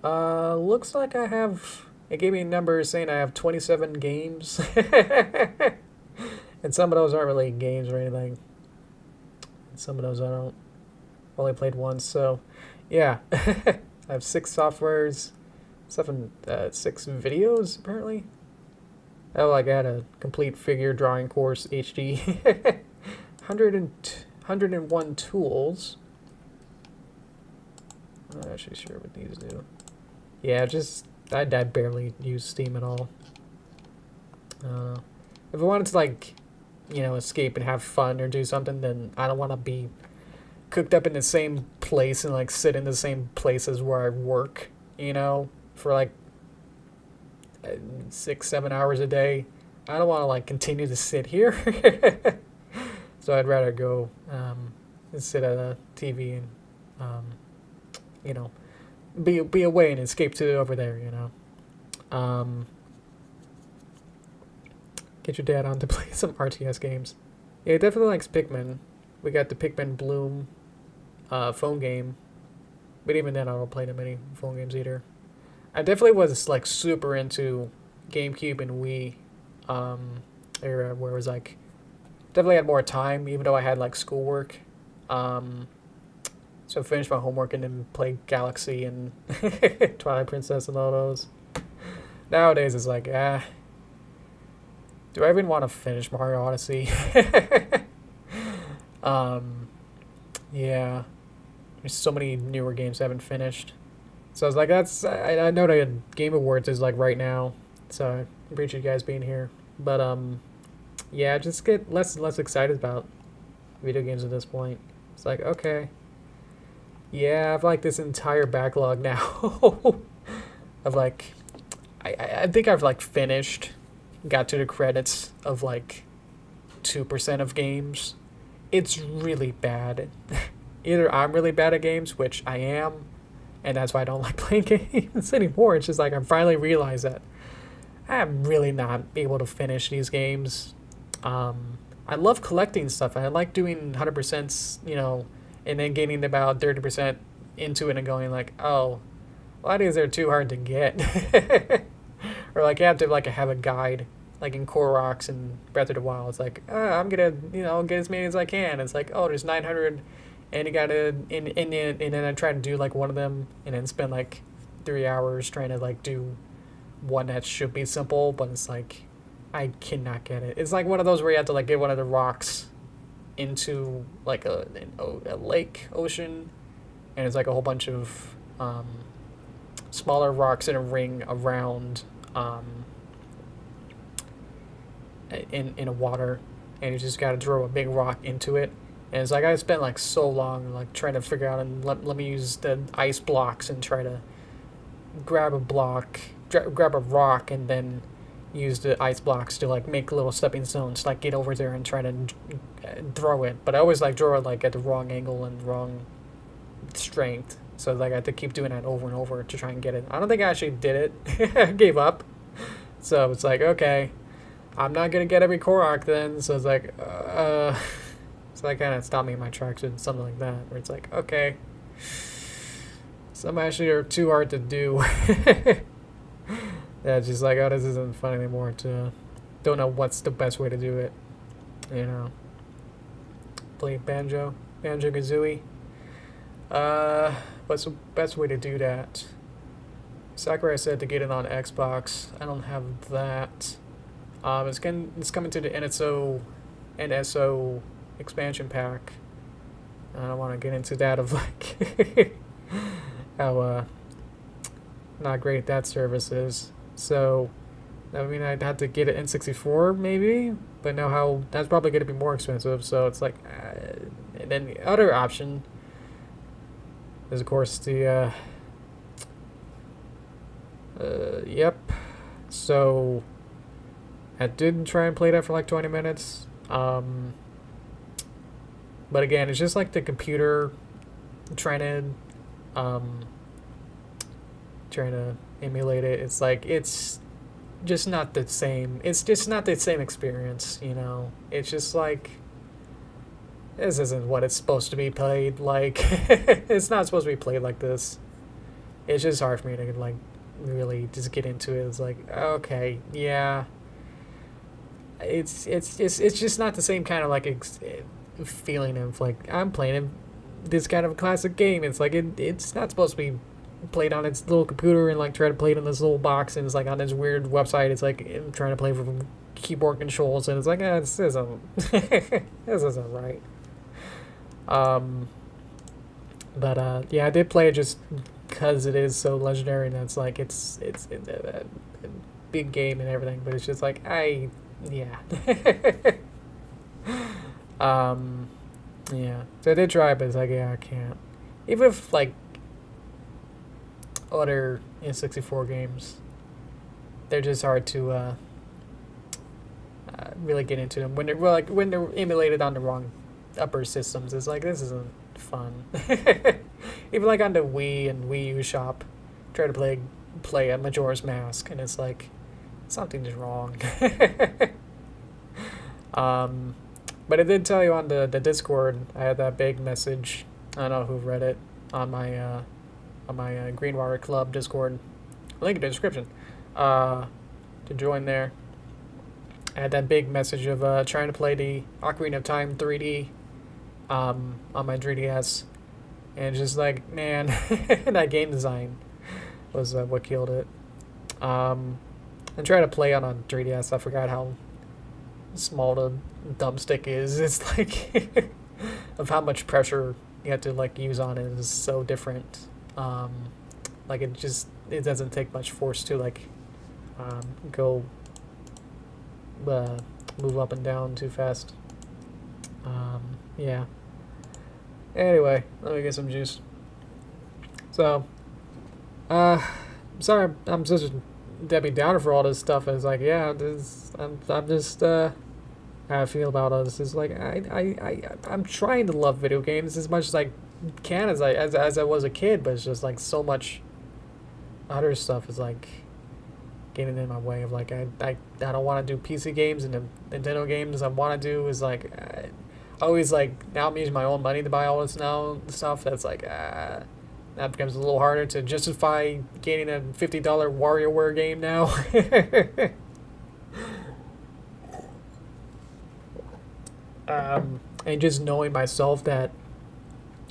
Looks like I have. It gave me a number saying I have 27 games, and some of those aren't really games or anything. And some of those I don't. Only played once, so yeah. I have 6 softwares, 6 videos apparently. Oh, like I had a complete figure drawing course HD. 101 tools. I'm not actually sure what these do. Yeah, just I barely use Steam at all. If I wanted to like, escape and have fun or do something, then I don't want to be cooked up in the same place and like sit in the same places where I work, for like 6-7 hours a day. I don't want to like continue to sit here. So I'd rather go and sit at a TV and be away and escape to over there. Give get your dad on to play some RTS games. Yeah, he definitely likes Pikmin. We got the Pikmin Bloom phone game. But even then, I don't play that many phone games either. I definitely was like super into GameCube and Wii era, where it was like definitely had more time, even though I had like schoolwork. So finish my homework and then play Galaxy and Twilight Princess and all those. Nowadays it's like, do I even want to finish Mario Odyssey? Yeah. There's so many newer games I haven't finished. So I was like, I know that Game Awards is like right now, so I appreciate you guys being here. But yeah, I just get less and less excited about video games at this point. It's like, okay, yeah, I have like this entire backlog now of like, I think I've like finished, got to the credits of like 2% of games. It's really bad. Either I'm really bad at games, which I am, and that's why I don't like playing games anymore. It's just like I finally realized that I'm really not able to finish these games. I love collecting stuff. I like doing 100%, you know, and then getting about 30% into it and going like, oh, why is they're too hard to get? Or like you have to like have a guide, like in Koroks and Breath of the Wild. It's like, I'm gonna, you know, get as many as I can. It's like, oh, there's 900, and you gotta, and then I try to do like one of them, and then spend like 3 hours trying to like do one that should be simple, but it's like, I cannot get it. It's like one of those where you have to like get one of the rocks into like a lake, ocean, and it's like a whole bunch of smaller rocks in a ring around in a water, and you just got to throw a big rock into it. And it's like I spent like so long like trying to figure out, and let me use the ice blocks and try to grab a block, grab a rock, and then use the ice blocks to like make little stepping stones to like get over there and try to throw it. But I always like throw it like at the wrong angle and wrong strength, so like I had to keep doing that over and over to try and get it. I don't think I actually did it. I gave up. So it's like, okay, I'm not gonna get every Korok then. So it's like so that kind of stopped me in my tracks with something like that, where it's like, okay, some actually are too hard to do. Yeah, it's just like, oh, this isn't fun anymore. To don't know what's the best way to do it, you know. Play Banjo-Kazooie. What's the best way to do that? Sakurai said to get it on Xbox. I don't have that. It's coming to the NSO expansion pack. I don't want to get into that of like how not great that service is. So I mean, I'd have to get it N64 maybe, but now how that's probably going to be more expensive. So it's like, and then the other option is of course the yep. So I did try and play that for like 20 minutes. But again, it's just like the computer trying to emulate it. It's like, it's just not the same. It's just not the same experience, you know. It's just like, this isn't what it's supposed to be played like. It's not supposed to be played like this. It's just hard for me to like really just get into it. It's like, okay, yeah. It's just not the same kind of like feeling of like I'm playing this kind of classic game. It's like it's not supposed to be played on its little computer and like try to play it in this little box, and it's like on this weird website. It's like I'm trying to play from keyboard controls, and it's like this isn't this isn't right. But yeah, I did play it just because it is so legendary, and it's like it's a big game and everything, but it's just like yeah. Yeah. So I did try, but it's like, yeah, I can't. Even if like other N64 games, they're just hard to really get into them when they're emulated on the wrong upper systems. It's like, this isn't fun. Even like on the Wii and Wii U Shop, try to play a Majora's Mask, and it's like something's wrong. But it did tell you on the Discord. I had that big message. I don't know who read it on my Greenwater Club Discord. Link in the description. To join there. I had that big message of trying to play the Ocarina of Time 3D on my 3DS, and just like, man, that game design was what killed it. And trying to play on a 3DS, I forgot how small the thumbstick is. It's like of how much pressure you have to like use on it is so different. Like it doesn't take much force to like go move up and down too fast. Yeah. Anyway, let me get some juice. So, sorry, I'm such a Debbie Downer for all this stuff. It's like, yeah, I'm just how I feel about all this. It's like I'm trying to love video games as much as I can as I was a kid, but it's just like so much other stuff is like getting in my way of like I don't want to do PC games and the Nintendo games I want to do is like I always like now I'm using my own money to buy all this now stuff that's like that becomes a little harder to justify getting a $50 WarioWare game now. And just knowing myself that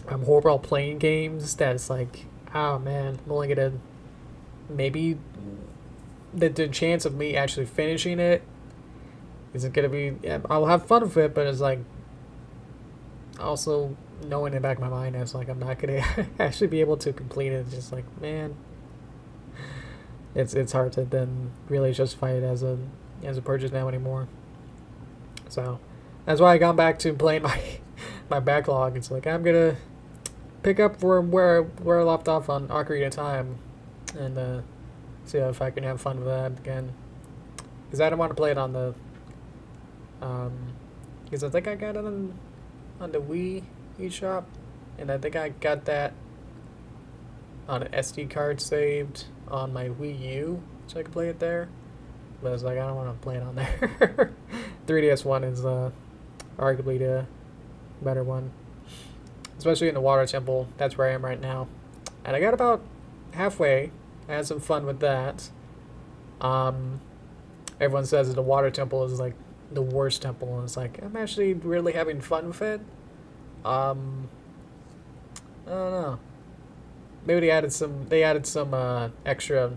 I'm horrible at playing games, that it's like, oh man, I'm only gonna maybe the chance of me actually finishing it isn't gonna be. I'll have fun with it, but it's like also knowing in the back of my mind, it's like I'm not gonna actually be able to complete it. It's just like, man, it's hard to then really justify it as a purchase now anymore. So that's why I got back to playing my backlog. It's like I'm gonna pick up where I left off on Ocarina of Time, and see if I can have fun with that again. Because I don't want to play it on the because I think I got it on the Wii eShop, and I think I got that on an SD card saved on my Wii U, so I could play it there. But it's like I don't want to play it on there. 3DS one is arguably the better one, especially in the Water Temple. That's where I am right now, and I got about halfway. I had some fun with that. Everyone says that the Water Temple is like the worst temple, and it's like I'm actually really having fun with it. I don't know. Maybe they added some extra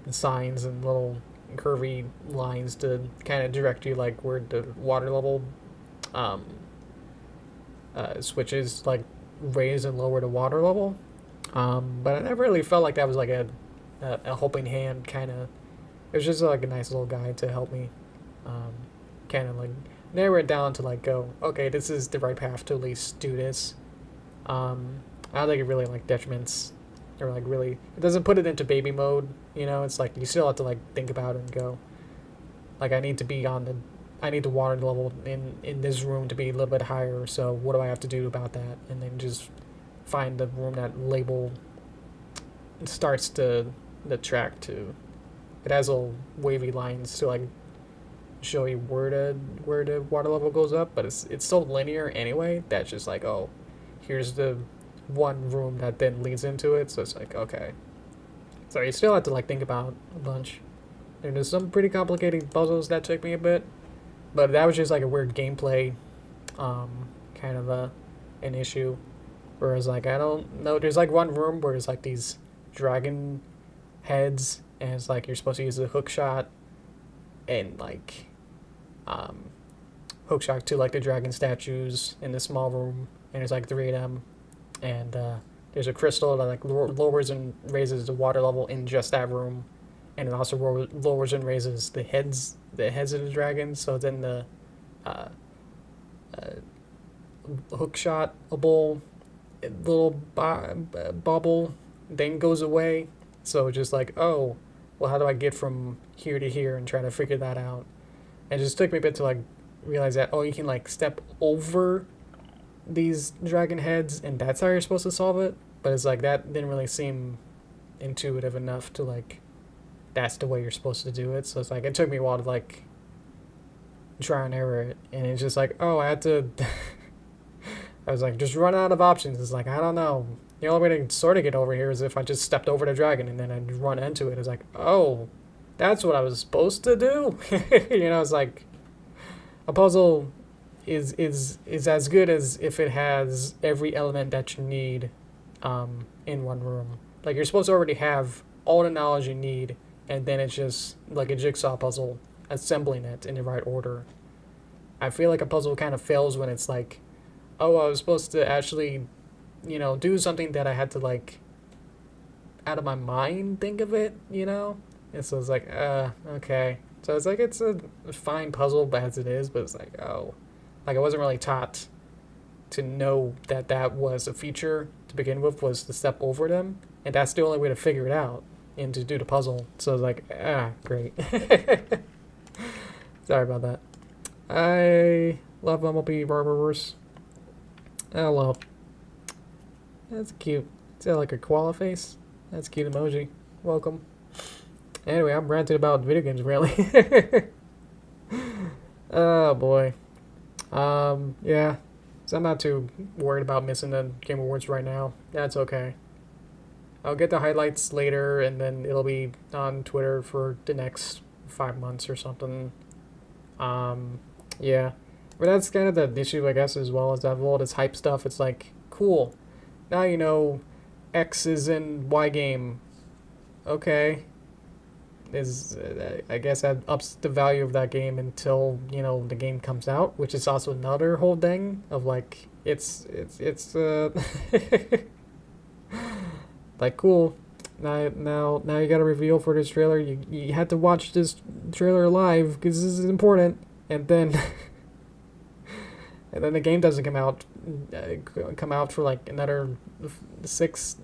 signs and little curvy lines to kind of direct you like where the water level switches, like raise and lower the water level. But I never really felt like that was like a helping hand kind of. It was just like a nice little guide to help me kind of like narrow it down to like go, okay, this is the right path to at least do this. I don't think it really like detriments or like really it doesn't put it into baby mode, you know. It's like you still have to like think about it and go, like I need the water level in this room to be a little bit higher, so what do I have to do about that? And then just find the room that label starts the track to. It has little wavy lines to like show you where the water level goes up, but it's so linear anyway. That's just like, oh, here's the one room that then leads into it. So it's like, okay. So you still have to like think about a bunch. And there's some pretty complicated puzzles that took me a bit, but that was just like a weird gameplay, kind of an issue. Whereas like I don't know, there's like one room where there's like these dragon heads, and it's like you're supposed to use a hook shot and like hook shot to like the dragon statues in this small room, and there's like 3 of them, and there's a crystal that like lowers and raises the water level in just that room, and it also lowers and raises the heads of the dragons. So then the hook shot little bubble then goes away. So just like, oh, well, how do I get from here to here, and try to figure that out. And it just took me a bit to like realize that, oh, you can like step over these dragon heads, and that's how you're supposed to solve it. But it's like that didn't really seem intuitive enough to like that's the way you're supposed to do it. So it's like it took me a while to like try and error it, and it's just like, oh, I had to. I was like, just run out of options. It's like, I don't know. The only way to sort of get over here is if I just stepped over the dragon and then I'd run into it. It's like, oh, that's what I was supposed to do. You know, it's like a puzzle is as good as if it has every element that you need in one room. Like, you're supposed to already have all the knowledge you need, and then it's just like a jigsaw puzzle, assembling it in the right order. I feel like a puzzle kind of fails when it's like, oh, I was supposed to actually, you know, do something that I had to, like, out of my mind think of it, you know? And so it's like, okay. So it's like, it's a fine puzzle but as it is, but it's like, oh. Like, I wasn't really taught to know that that was a feature to begin with, was to step over them. And that's the only way to figure it out and to do the puzzle. So it's like, great. Sorry about that. I love Bumblebee Barberverse. Oh, well. That's cute. Is that like a koala face? That's a cute emoji. Welcome. Anyway, I'm ranting about video games, really. Oh, boy. Yeah. So I'm not too worried about missing the Game Awards right now. That's okay. I'll get the highlights later, and then it'll be on Twitter for the next 5 months or something. Yeah. But that's kind of the issue, I guess, as well as that all this hype stuff. It's like, cool. Now you know X is in Y game. Okay. I guess that ups the value of that game until, you know, the game comes out, which is also another whole thing of like, it's like, cool. Now you got a reveal for this trailer. You had to watch this trailer live because this is important, and then and then the game doesn't come out for like another 6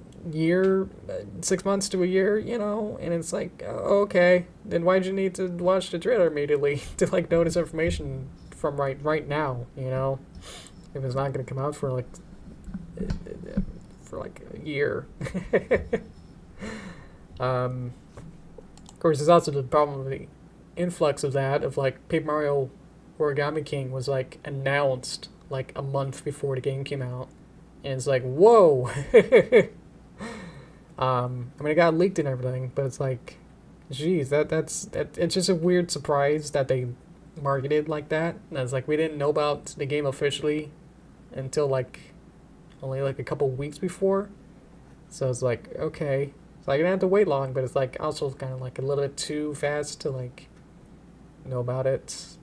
months to a year, you know, and it's like, okay, then why'd you need to watch the trailer immediately to like know this information from right now, you know, if it's not going to come out for like a year. Of course, there's also the problem of the influx of that, of like Paper Mario Origami King was like announced like a month before the game came out, and it's like, whoa. I mean, it got leaked and everything, but it's like, geez, that's it's just a weird surprise that they marketed like that. And it's like, we didn't know about the game officially until like only like a couple weeks before. So it's like, okay, so I didn't have to wait long, but it's like also kind of like a little bit too fast to like know about it.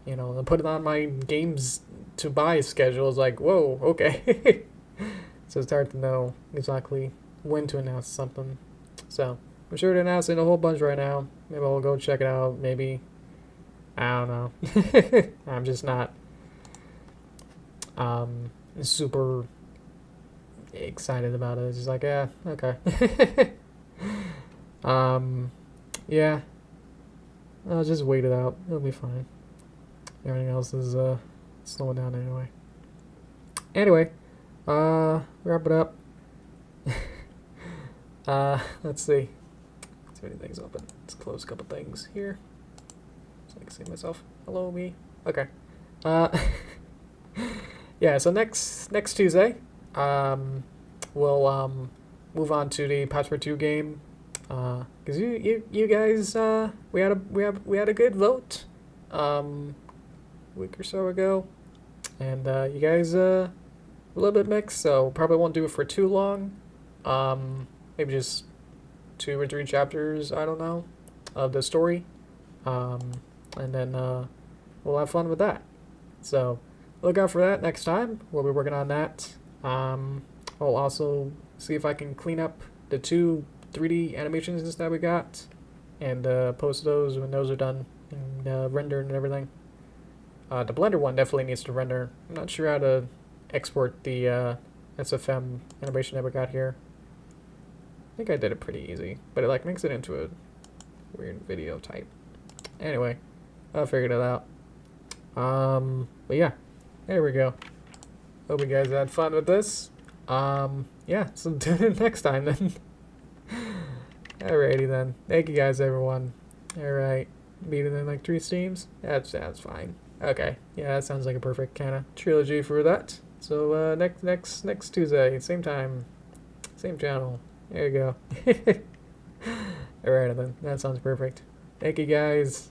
You know, and put it on my games to buy schedule is like, whoa, okay. So it's hard to know exactly when to announce something. So I'm sure they're announcing a whole bunch right now. Maybe I'll go check it out. Maybe. I don't know. I'm just not super excited about it. It's just like, yeah, okay. Yeah. I'll just wait it out. It'll be fine. Everything else is slowing down anyway. Anyway. Wrap it up. Let's see. Let's see anything's open. Let's close a couple things here, so I can see myself. Hello, me. Okay. Yeah. So next Tuesday, we'll move on to the Patchwork 2 game. Cause you guys, we had a good vote, a week or so ago, and you guys a little bit mixed, so probably won't do it for too long. Maybe just 2 or 3 chapters, I don't know, of the story. And then we'll have fun with that. So look out for that next time. We'll be working on that. I'll also see if I can clean up the 2 3D animations that we got and post those when those are done and rendered and everything. The Blender one definitely needs to render. I'm not sure how to export the SFM animation that we got here. I think I did it pretty easy, but it like makes it into a weird video type. Anyway, I figured it out. But yeah, there we go. Hope you guys had fun with this. Yeah, so tune in next time then. Alrighty then. Thank you guys, everyone. Alright. beat it in like 3 streams. That sounds fine. Okay, yeah, that sounds like a perfect kind of trilogy for that. So next Tuesday, same time, same channel. There you go. Alright then, that sounds perfect. Thank you guys.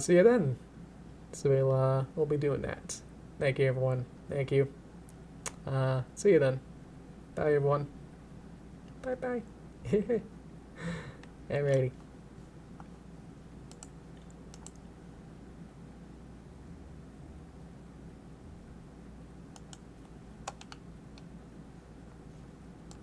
See you then. So we'll be doing that. Thank you everyone. Thank you. See you then. Bye everyone. Bye bye. Alrighty.